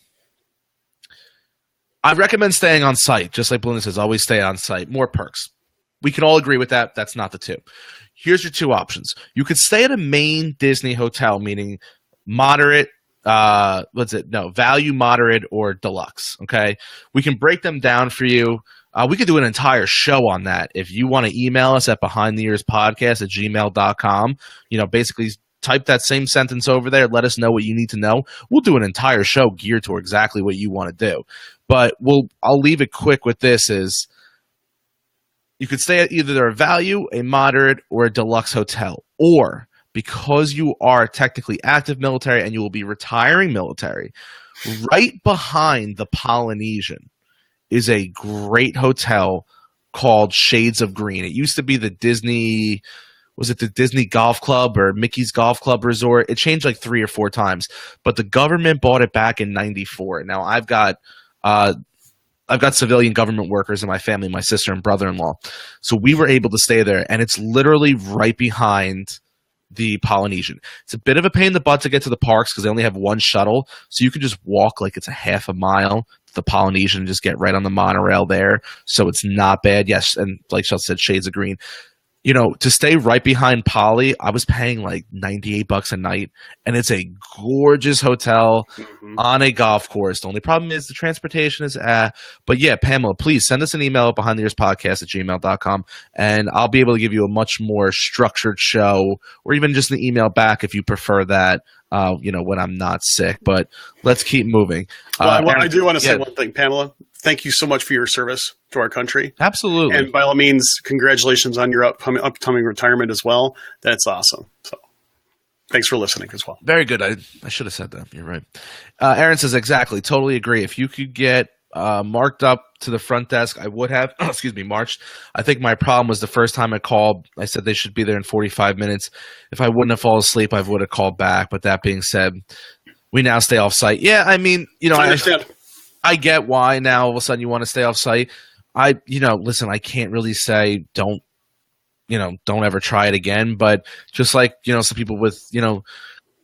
I recommend staying on site. Just like Belinda says, always stay on site. More perks. We can all agree with that. That's not the two. Here's your two options. You could stay at a main Disney hotel, meaning moderate, value, moderate, or deluxe. Okay, we can break them down for you. We could do an entire show on that. If you want to email us at behindtheearspodcast@gmail.com, basically type that same sentence over there. Let us know what you need to know. We'll do an entire show geared to exactly what you want to do. But I'll leave it quick with this is you could stay at either a value, a moderate, or a deluxe hotel. Or because you are technically active military and you will be retiring military, right behind the Polynesian is a great hotel called Shades of Green. It used to be the Disney Golf Club or Mickey's Golf Club Resort? It changed like 3 or 4 times, but the government bought it back in '94. Now I've got civilian government workers in my family, my sister and brother-in-law. So we were able to stay there, and it's literally right behind the Polynesian. It's a bit of a pain in the butt to get to the parks because they only have one shuttle, so you can just walk like it's a half a mile to the Polynesian and just get right on the monorail there. So it's not bad. Yes, and like Chelsea said, Shades of Green. To stay right behind Poly, I was paying like $98 a night, and it's a gorgeous hotel on a golf course. The only problem is the transportation is but yeah, Pamela, please send us an email at behindtheearspodcast@gmail.com, and I'll be able to give you a much more structured show, or even just an email back if you prefer that, when I'm not sick. But let's keep moving. I do want to say one thing, Pamela. Thank you so much for your service to our country. Absolutely. And by all means, congratulations on your upcoming retirement as well. That's awesome. So thanks for listening as well. Very good. I should have said that. You're right. Aaron says, exactly. Totally agree. If you could get marked up to the front desk, I would have. Marched. I think my problem was the first time I called, I said they should be there in 45 minutes. If I wouldn't have fallen asleep, I would have called back. But that being said, we now stay off site. Yeah, I mean, I understand. I get why now all of a sudden you want to stay off site. Listen, I can't really say don't ever try it again. But just like, some people with,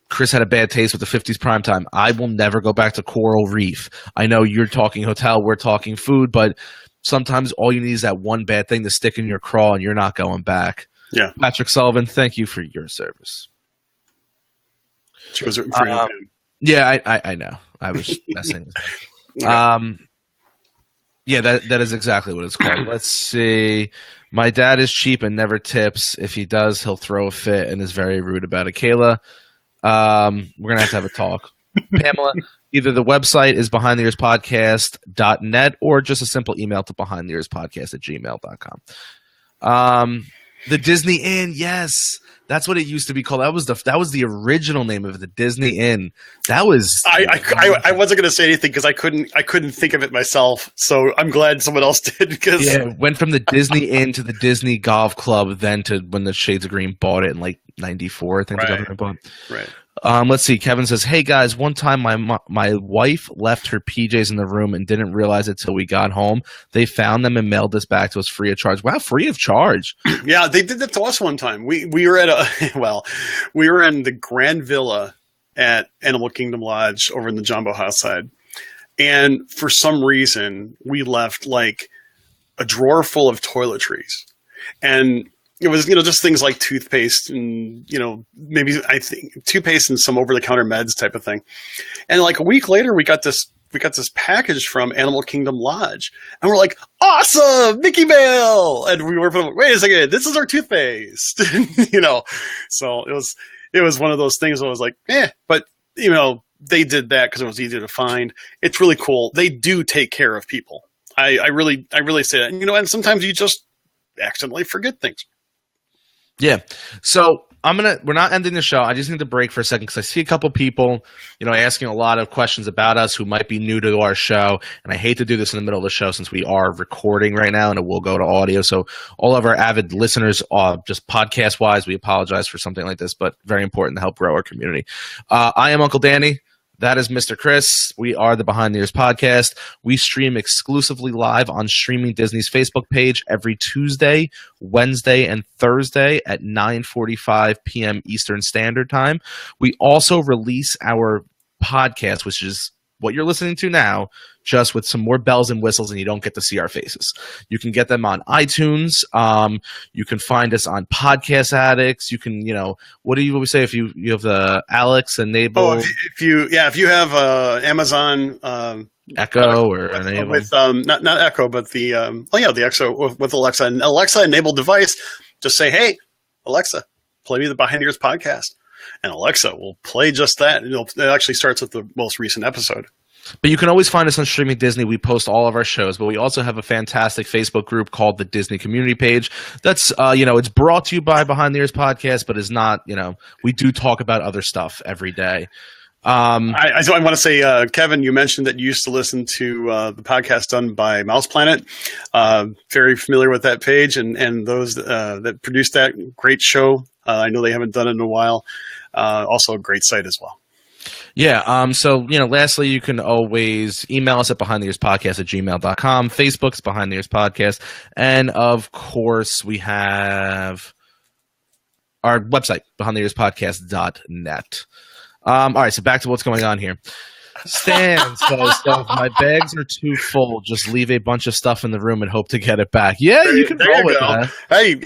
Chris had a bad taste with the 50s primetime. I will never go back to Coral Reef. I know you're talking hotel, we're talking food, but sometimes all you need is that one bad thing to stick in your craw and you're not going back. Yeah. Patrick Sullivan, thank you for your service. She was for him. Yeah, I know. I was messing with that. Yeah, that is exactly what it's called. Let's see. My dad is cheap and never tips. If he does, he'll throw a fit and is very rude about it. Kayla, we're going to have a talk. Pamela, either the website is behindtheearspodcast.net or just a simple email to behindtheearspodcast@gmail.com. The Disney Inn, yes. That's what it used to be called. That was the original name of it, the Disney Inn. That was. I wasn't going to say anything because I couldn't think of it myself. So I'm glad someone else did. Because it went from the Disney Inn to the Disney Golf Club, then to when the Shades of Green bought it in like '94. I think the government bought. Right. Let's see. Kevin says, "Hey guys, one time my wife left her PJs in the room and didn't realize it till we got home. They found them and mailed this back to us free of charge." Wow, free of charge! Yeah, they did that to us one time. We were at we were in the Grand Villa at Animal Kingdom Lodge over in the Jumbo House side, and for some reason we left like a drawer full of toiletries, and it was, just things like toothpaste and, maybe I think toothpaste and some over-the-counter meds type of thing. And like a week later, we got this package from Animal Kingdom Lodge, and we're like, awesome, Mickey Mail. And we were, wait a second, this is our toothpaste, So it was one of those things where I was like, but they did that because it was easy to find. It's really cool. They do take care of people. I really say that. And sometimes you just accidentally forget things. Yeah. So we're not ending the show. I just need to break for a second because I see a couple people, asking a lot of questions about us who might be new to our show. And I hate to do this in the middle of the show since we are recording right now and it will go to audio. So all of our avid listeners, just podcast wise, we apologize for something like this, but very important to help grow our community. I am Uncle Danny. That is Mr. Chris. We are the Behind the Ears podcast. We stream exclusively live on Streaming Disney's Facebook page every Tuesday, Wednesday, and Thursday at 9:45 p.m. Eastern Standard Time. We also release our podcast, which is what you're listening to now, just with some more bells and whistles, and you don't get to see our faces. You can get them on iTunes. You can find us on Podcast Addicts. You can, what do you always say if you have the Alex enable? If you have Amazon Echo or enable with not Echo, but the the Echo with Alexa, an Alexa enabled device. Just say, "Hey, Alexa, play me the Behind the Ears podcast." And Alexa will play just that. It actually starts with the most recent episode. But you can always find us on Streaming Disney. We post all of our shows, but we also have a fantastic Facebook group called the Disney Community Page. That's, it's brought to you by Behind the Ears Podcast, but is not, we do talk about other stuff every day. I want to say, Kevin, you mentioned that you used to listen to the podcast done by Mouse Planet. Very familiar with that page and those that produced that great show. I know they haven't done it in a while. Also a great site as well. Yeah. Lastly, you can always email us at behindtheearspodcast@gmail.com. Facebook's Behind the Ears Podcast. And of course, we have our website, behindtheearspodcast.net. All right. So back to what's going on here. Stan says, so if my bags are too full, just leave a bunch of stuff in the room and hope to get it back. Yeah, you can roll with that. Hey,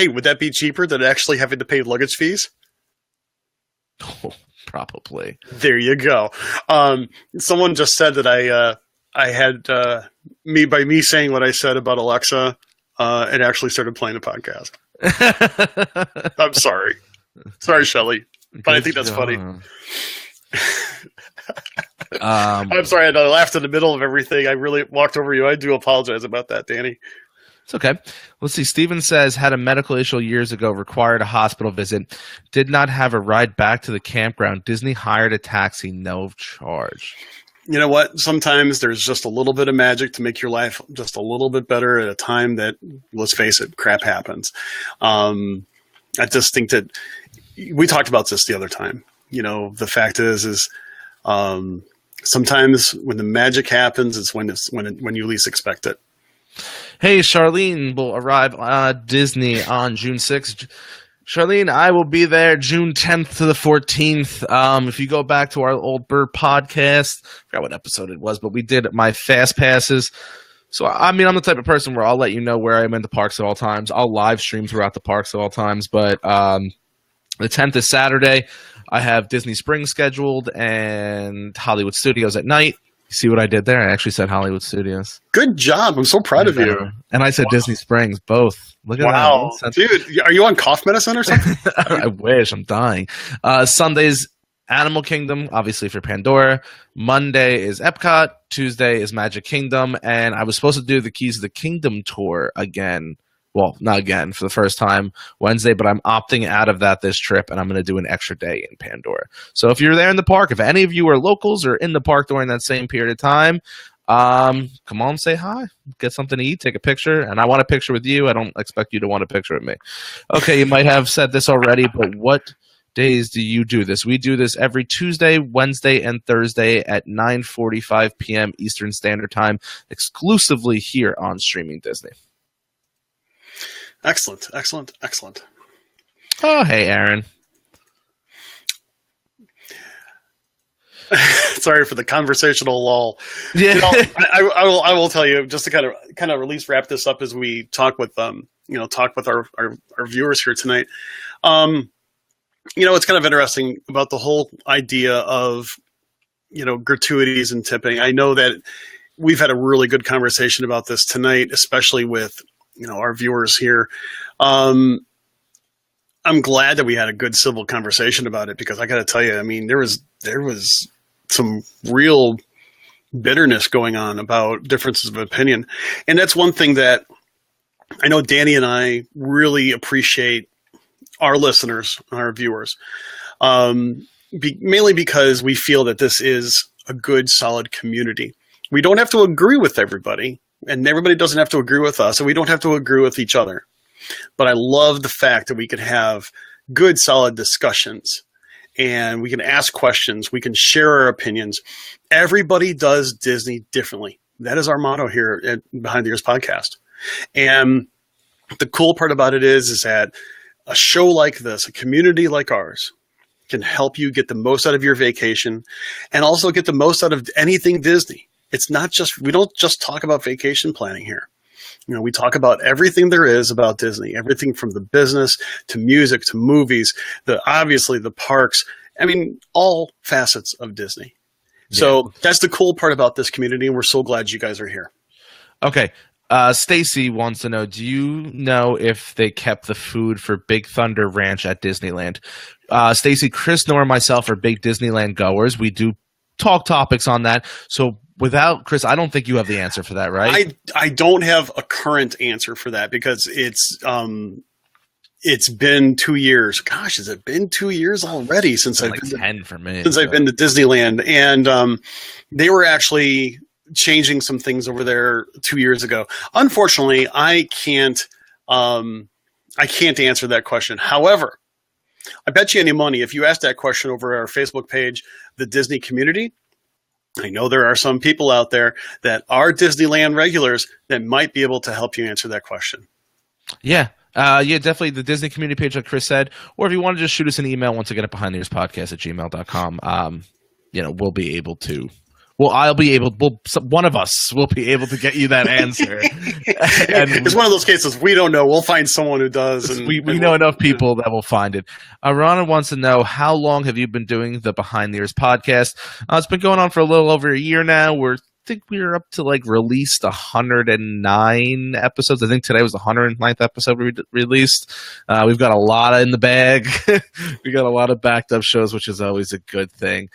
would that be cheaper than actually having to pay luggage fees? Oh, probably. There you go. Someone just said that I had me saying what I said about Alexa, it actually started playing the podcast. I'm sorry. Sorry, Shelley. But I think that's funny. I'm sorry, I laughed in the middle of everything. I really walked over you. I do apologize about that, Danny. It's okay. Let's see. Steven says, had a medical issue years ago, required a hospital visit, did not have a ride back to the campground. Disney hired a taxi, no charge. You know what? Sometimes there's just a little bit of magic to make your life just a little bit better at a time that, let's face it, crap happens. I just think that we talked about this the other time. The fact is sometimes when the magic happens, it's when you least expect it. Hey, Charlene will arrive at Disney on June 6th. Charlene, I will be there June 10th to the 14th. If you go back to our old Bird podcast, I forgot what episode it was, but we did my fast passes. So, I'm the type of person where I'll let you know where I'm in the parks at all times. I'll live stream throughout the parks at all times, but the 10th is Saturday. I have Disney Springs scheduled and Hollywood Studios at night. You see what I did there? I actually said Hollywood Studios. Good job. I'm so proud of you. And I said Disney Springs, both. Look at that. Wow. Dude, are you on cough medicine or something? I wish. I'm dying. Sunday's Animal Kingdom, obviously for Pandora. Monday is Epcot. Tuesday is Magic Kingdom. And I was supposed to do the Keys of the Kingdom tour again. Well, not again, for the first time Wednesday, but I'm opting out of that this trip, and I'm going to do an extra day in Pandora. So if you're there in the park, if any of you are locals or in the park during that same period of time, come on, say hi, get something to eat, take a picture, and I want a picture with you. I don't expect you to want a picture with me. Okay, you might have said this already, but what days do you do this? We do this every Tuesday, Wednesday, and Thursday at 9:45 p.m. Eastern Standard Time, exclusively here on Streaming Disney. Excellent. Oh, hey, Aaron. Sorry for the conversational lull. Yeah. I will tell you, just to kind of wrap this up as we talk with our viewers here tonight. It's kind of interesting about the whole idea of gratuities and tipping. I know that we've had a really good conversation about this tonight, especially with our viewers here. I'm glad that we had a good civil conversation about it, because I got to tell you, there was some real bitterness going on about differences of opinion. And that's one thing that I know Danny and I really appreciate our listeners, our viewers, mainly because we feel that this is a good, solid community. We don't have to agree with everybody, and everybody doesn't have to agree with us, and we don't have to agree with each other. But I love the fact that we can have good, solid discussions, and we can ask questions. We can share our opinions. Everybody does Disney differently. That is our motto here at Behind the Ears Podcast. And the cool part about it is that a show like this, a community like ours, can help you get the most out of your vacation and also get the most out of anything Disney. It's not just, we don't just talk about vacation planning here. You know, we talk about everything there is about Disney, everything from the business to music to movies, obviously the parks. I mean, all facets of Disney. Yeah. So that's the cool part about this community, and we're so glad you guys are here. Okay. Stacy wants to know, do you know if they kept the food for Big Thunder Ranch at Disneyland? Stacy, Chris, nor myself are big Disneyland goers. We do talk topics on that. So without Chris, I don't think you have the answer for that, right? I don't have a current answer for that because it's been 2 years. Gosh, has it been 2 years already since I've been 10 for me. Since I've been to Disneyland, and they were actually changing some things over there 2 years ago. Unfortunately, I can't answer that question. However, I bet you any money if you ask that question over our Facebook page, the Disney Community, I know there are some people out there that are Disneyland regulars that might be able to help you answer that question. Yeah. Yeah, definitely the Disney Community page, like Chris said, or if you want to just shoot us an email once again at behindtheearspodcast@gmail.com, we'll be able to. Well, one of us will be able to get you that answer. And it's one of those cases we don't know. We'll find someone who does. And we know enough people that will find it. Rana wants to know, how long have you been doing the Behind the Ears podcast? It's been going on for a little over a year now. I think we're up to released 109 episodes. I think today was the 109th episode we released. We've got a lot in the bag. We got a lot of backed up shows, which is always a good thing.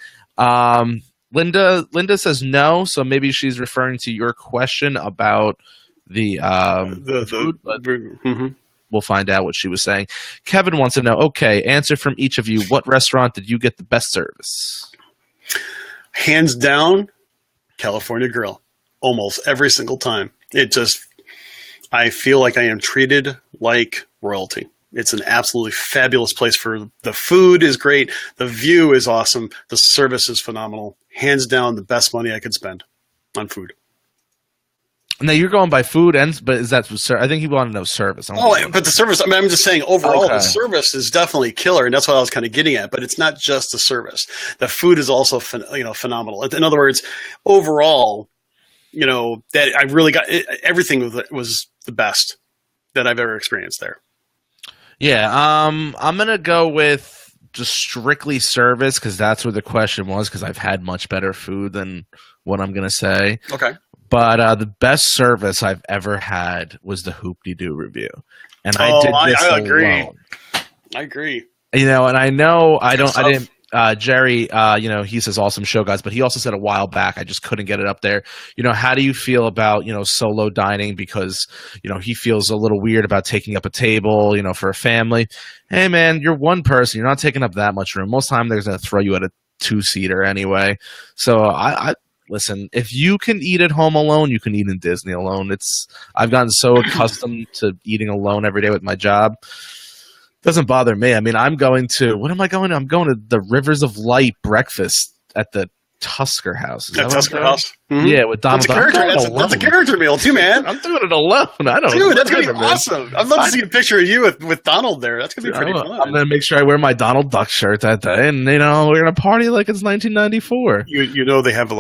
Linda says no, so maybe she's referring to your question about the food, but we'll find out what she was saying. Kevin wants to know, okay, answer from each of you. What restaurant did you get the best service? Hands down, California Grill. Almost every single time. I feel like I am treated like royalty. It's an absolutely fabulous place. The food is great. The view is awesome. The service is phenomenal. Hands down, the best money I could spend on food. Now you're going by food, but is that? I think you want to know service. But the service. I mean, I'm just saying overall, The service is definitely killer, and that's what I was kind of getting at. But it's not just the service. The food is also, phenomenal. In other words, overall, that I really got everything was the best that I've ever experienced there. Yeah, I'm gonna go with just strictly service because that's where the question was. Because I've had much better food than what I'm gonna say. Okay. But the best service I've ever had was the Hoop-de-Doo review, and I did this alone. I agree. And I know I didn't. Jerry, he says awesome show, guys, but he also said a while back I just couldn't get it up there. How do you feel about solo dining because he feels a little weird about taking up a table for a family. Hey man, you're one person, you're not taking up that much room. Most time they're going to throw you at a 2-seater anyway. So I listen, if you can eat at home alone, you can eat in Disney alone. I've gotten so accustomed to eating alone every day with my job. Doesn't bother me. I mean, I'm going to the Rivers of Light breakfast at the Tusker House. At Tusker House? Mm-hmm. Yeah, with Donald. That's a character meal too, man. I'm doing it alone. Dude, that's going to be awesome. I'd love to see a picture of you with Donald there. That's going to be pretty fun. I'm going to make sure I wear my Donald Duck shirt that day, and we're going to party like it's 1994. They have a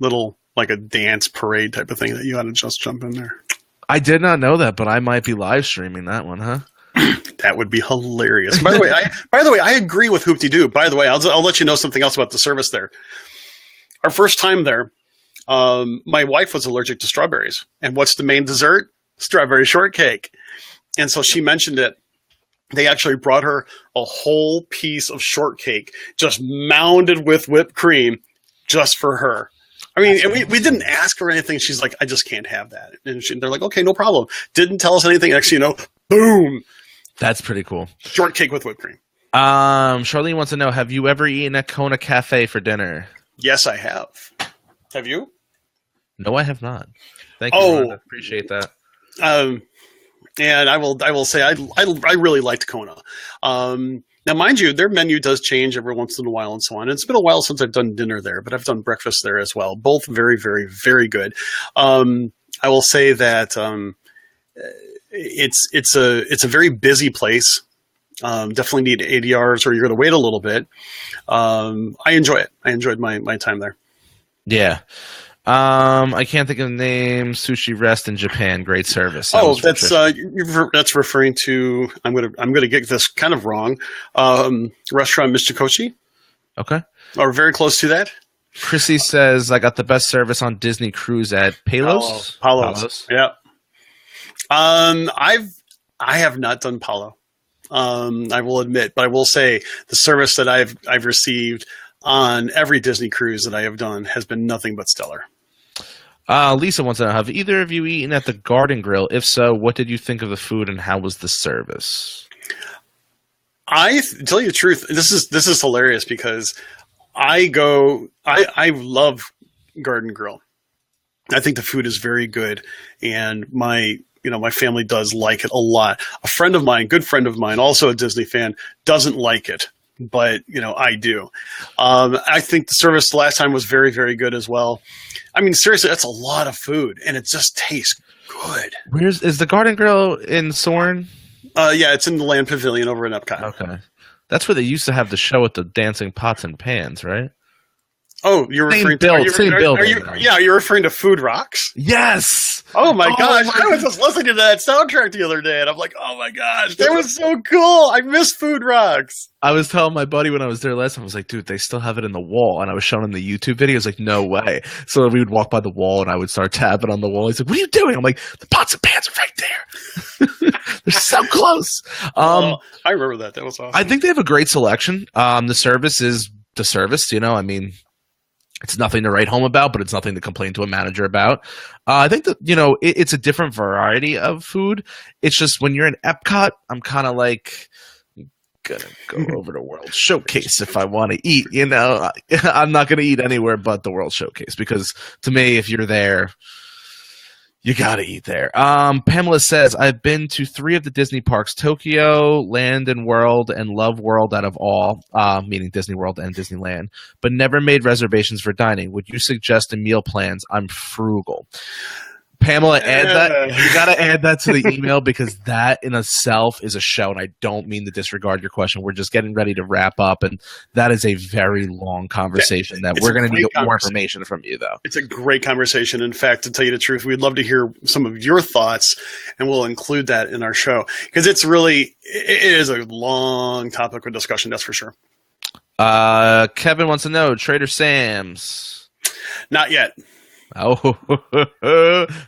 little a dance parade type of thing that you ought to just jump in there. I did not know that, but I might be live streaming that one, huh? That would be hilarious. By the way, I agree with Hoop-de-Doo. By the way, I'll let you know something else about the service there. Our first time there, my wife was allergic to strawberries. And what's the main dessert? Strawberry shortcake. And so she mentioned it. They actually brought her a whole piece of shortcake just mounded with whipped cream just for her. I mean, and we didn't ask her anything. She's like, I just can't have that. And they're like, okay, no problem. Didn't tell us anything. Actually, boom. That's pretty cool. Shortcake with whipped cream. Charlene wants to know, have you ever eaten at Kona Cafe for dinner? Yes, I have. Have you? No, I have not. Thank you, Ron. I appreciate that. And I will say I really liked Kona. Now, mind you, their menu does change every once in a while and so on. It's been a while since I've done dinner there, but I've done breakfast there as well. Both very, very, very good. I will say that it's a very busy place. Definitely need ADRs or you're going to wait a little bit. I enjoy it. I enjoyed my time there. Yeah. I can't think of the name. Sushi Rest in Japan, great service. That's referring to. I'm gonna get this kind of wrong. Restaurant Michikochi. Okay. Or very close to that. Chrissy says I got the best service on Disney Cruise at Palos. Palos. Yeah. I have not done Palo. I will admit, but I will say the service that I've received on every Disney cruise that I have done has been nothing but stellar. Lisa wants to know, have either of you eaten at the Garden Grill? If so, what did you think of the food and how was the service? Tell you the truth, this is hilarious because I love Garden Grill. I think the food is very good, and my family does like it a lot. A friend of mine, good friend of mine, also a Disney fan, doesn't like it. But, I do. I think the service the last time was very, very good as well. I mean, seriously, that's a lot of food, and it just tastes good. Is the Garden Grill in Soarin'? Yeah, it's in the Land Pavilion over in Epcot. Okay. That's where they used to have the show with the dancing pots and pans, right? Oh, you're referring to same building. You're referring to Food Rocks? Yes. Oh my gosh! I was just listening to that soundtrack the other day, and I'm like, oh my gosh, that was so cool! I miss Food Rocks. I was telling my buddy when I was there last time, I was like, dude, they still have it in the wall, and I was showing him the YouTube video. He was like, no way. So we would walk by the wall, and I would start tapping on the wall. He's like, what are you doing? I'm like, the pots and pans are right there. They're so close. I remember that. That was awesome. I think they have a great selection. The service is the service. I mean. It's nothing to write home about, but it's nothing to complain to a manager about. I think that, it's a different variety of food. It's just when you're in Epcot, I'm kind of like going to go over to World Showcase if I want to eat. I'm not going to eat anywhere but the World Showcase because to me, if you're there, you got to eat there. Pamela says, I've been to 3 of the Disney parks, Tokyo, Land and World, and Love World out of all, meaning Disney World and Disneyland, but never made reservations for dining. Would you suggest meal plans? I'm frugal. Pamela, add that. You got to add that to the email because that in itself is a show, and I don't mean to disregard your question. We're just getting ready to wrap up, and that is a very long conversation that we're going to need more information from you, though. It's a great conversation. In fact, to tell you the truth, we'd love to hear some of your thoughts, and we'll include that in our show because it is a long topic of discussion, that's for sure. Kevin wants to know, Trader Sam's. Not yet. Oh,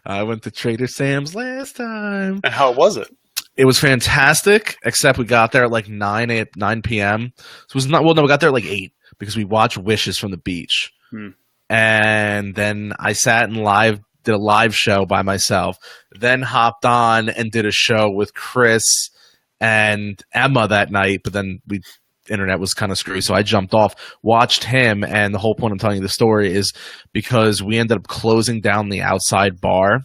I went to Trader Sam's last time. And how was it? It was fantastic, except we got there at like 9 p.m. So it was not. Well, no, we got there at like 8 because we watched Wishes from the beach, and then I sat and did a live show by myself. Then hopped on and did a show with Chris and Emma that night. But then internet was kind of screwy, so I jumped off, watched him, and the whole point I'm telling you the story is because we ended up closing down the outside bar,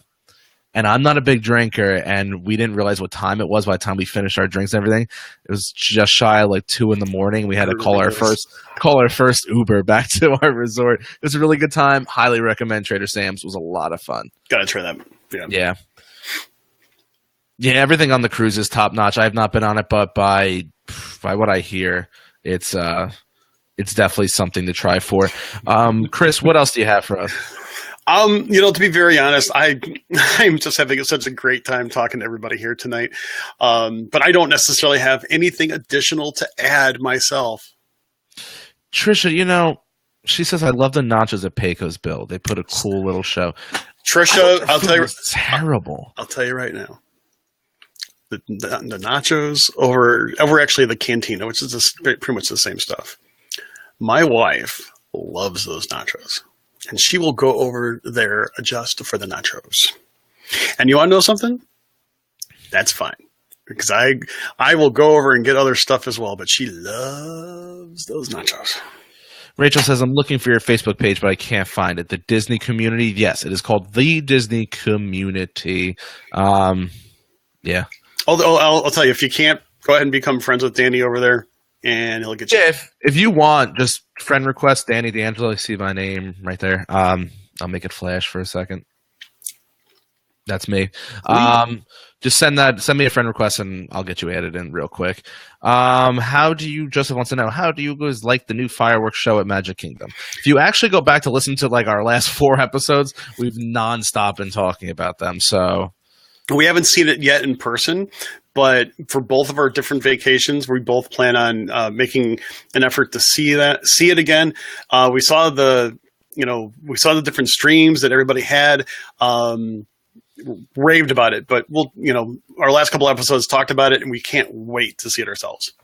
and I'm not a big drinker, and we didn't realize what time it was by the time we finished our drinks and everything. It was just shy of like 2 a.m. We had to call our first Uber back to our resort. It was a really good time. Highly recommend Trader Sam's. It was a lot of fun. Gotta try that. Yeah, everything on the cruise is top notch. I have not been on it, but by what I hear, it's definitely something to try for. Chris, what else do you have for us? To be very honest, I'm just having such a great time talking to everybody here tonight. But I don't necessarily have anything additional to add myself. Trisha, she says, I love the nachos at Pecos Bill. They put a cool little show. Trisha, I'll tell you. Terrible. I'll tell you right now. The nachos over actually the cantina, which is pretty much the same stuff. My wife loves those nachos, and she will go over there just for the nachos. And you want to know something? That's fine. because I will go over and get other stuff as well, but she loves those nachos. Rachel says, I'm looking for your Facebook page, but I can't find it. The Disney Community. Yes, it is called The Disney Community. Yeah. Although I'll tell you, if you can't, go ahead and become friends with Danny over there, and he'll get you. Yeah, if you want, just friend request Danny D'Angelo. You see my name right there. I'll make it flash for a second. That's me. Just send me a friend request and I'll get you added in real quick. Joseph wants to know, how do you guys like the new fireworks show at Magic Kingdom? If you actually go back to listen to like our last 4 episodes, we've nonstop been talking about them. So we haven't seen it yet in person, but for both of our different vacations, we both plan on making an effort to see it again. We saw the different streams that everybody had. Raved about it, but our last couple episodes talked about it, and we can't wait to see it ourselves.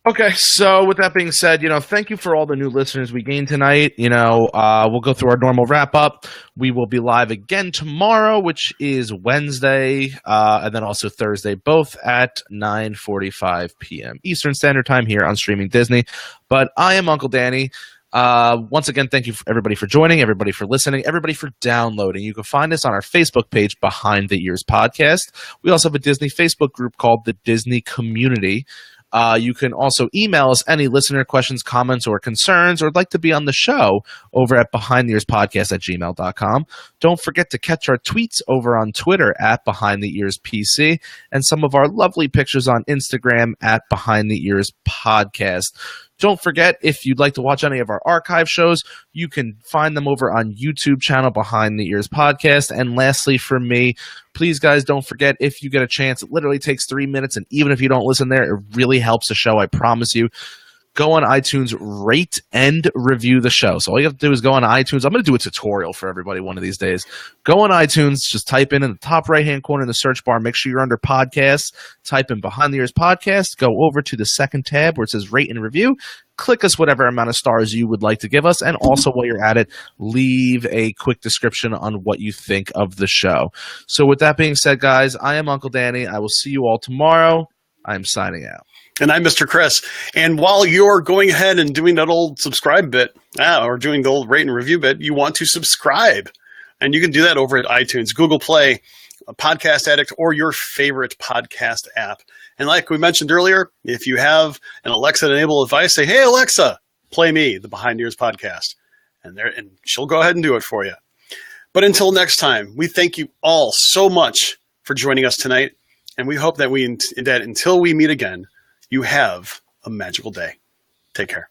Okay, so with that being said, thank you for all the new listeners we gained tonight. We'll go through our normal wrap up. We will be live again tomorrow, which is Wednesday, and then also Thursday, both at 9:45 p.m. Eastern Standard Time here on Streaming Disney. But I am Uncle Danny. Once again, thank you everybody for joining, everybody for listening, everybody for downloading. You can find us on our Facebook page, Behind the Ears Podcast. We also have a Disney Facebook group called the Disney Community. You can also email us any listener questions, comments, or concerns, or would like to be on the show over at behindtheearspodcast@gmail.com. Don't forget to catch our tweets over on Twitter at BehindTheEarsPC and some of our lovely pictures on Instagram at Behind the Ears Podcast. Don't forget, if you'd like to watch any of our archive shows, you can find them over on YouTube channel Behind the Ears Podcast. And lastly, for me, please, guys, don't forget, if you get a chance, it literally takes 3 minutes, and even if you don't listen there, it really helps the show, I promise you. Go on iTunes, rate and review the show. So all you have to do is go on iTunes. I'm going to do a tutorial for everybody one of these days. Go on iTunes, just type in the top right-hand corner in the search bar. Make sure you're under podcasts. Type in Behind the Ears Podcast. Go over to the second tab where it says rate and review. Click us whatever amount of stars you would like to give us. And also, while you're at it, leave a quick description on what you think of the show. So with that being said, guys, I am Uncle Danny. I will see you all tomorrow. I'm signing out. And I'm Mr. Chris. And while you're going ahead and doing that old subscribe bit, or doing the old rate and review bit, you want to subscribe. And you can do that over at iTunes, Google Play, Podcast Addict, or your favorite podcast app. And like we mentioned earlier, if you have an Alexa-enabled device, say, hey, Alexa, play me, the Behind Ears Podcast. And she'll go ahead and do it for you. But until next time, we thank you all so much for joining us tonight. And we hope that until we meet again, you have a magical day. Take care.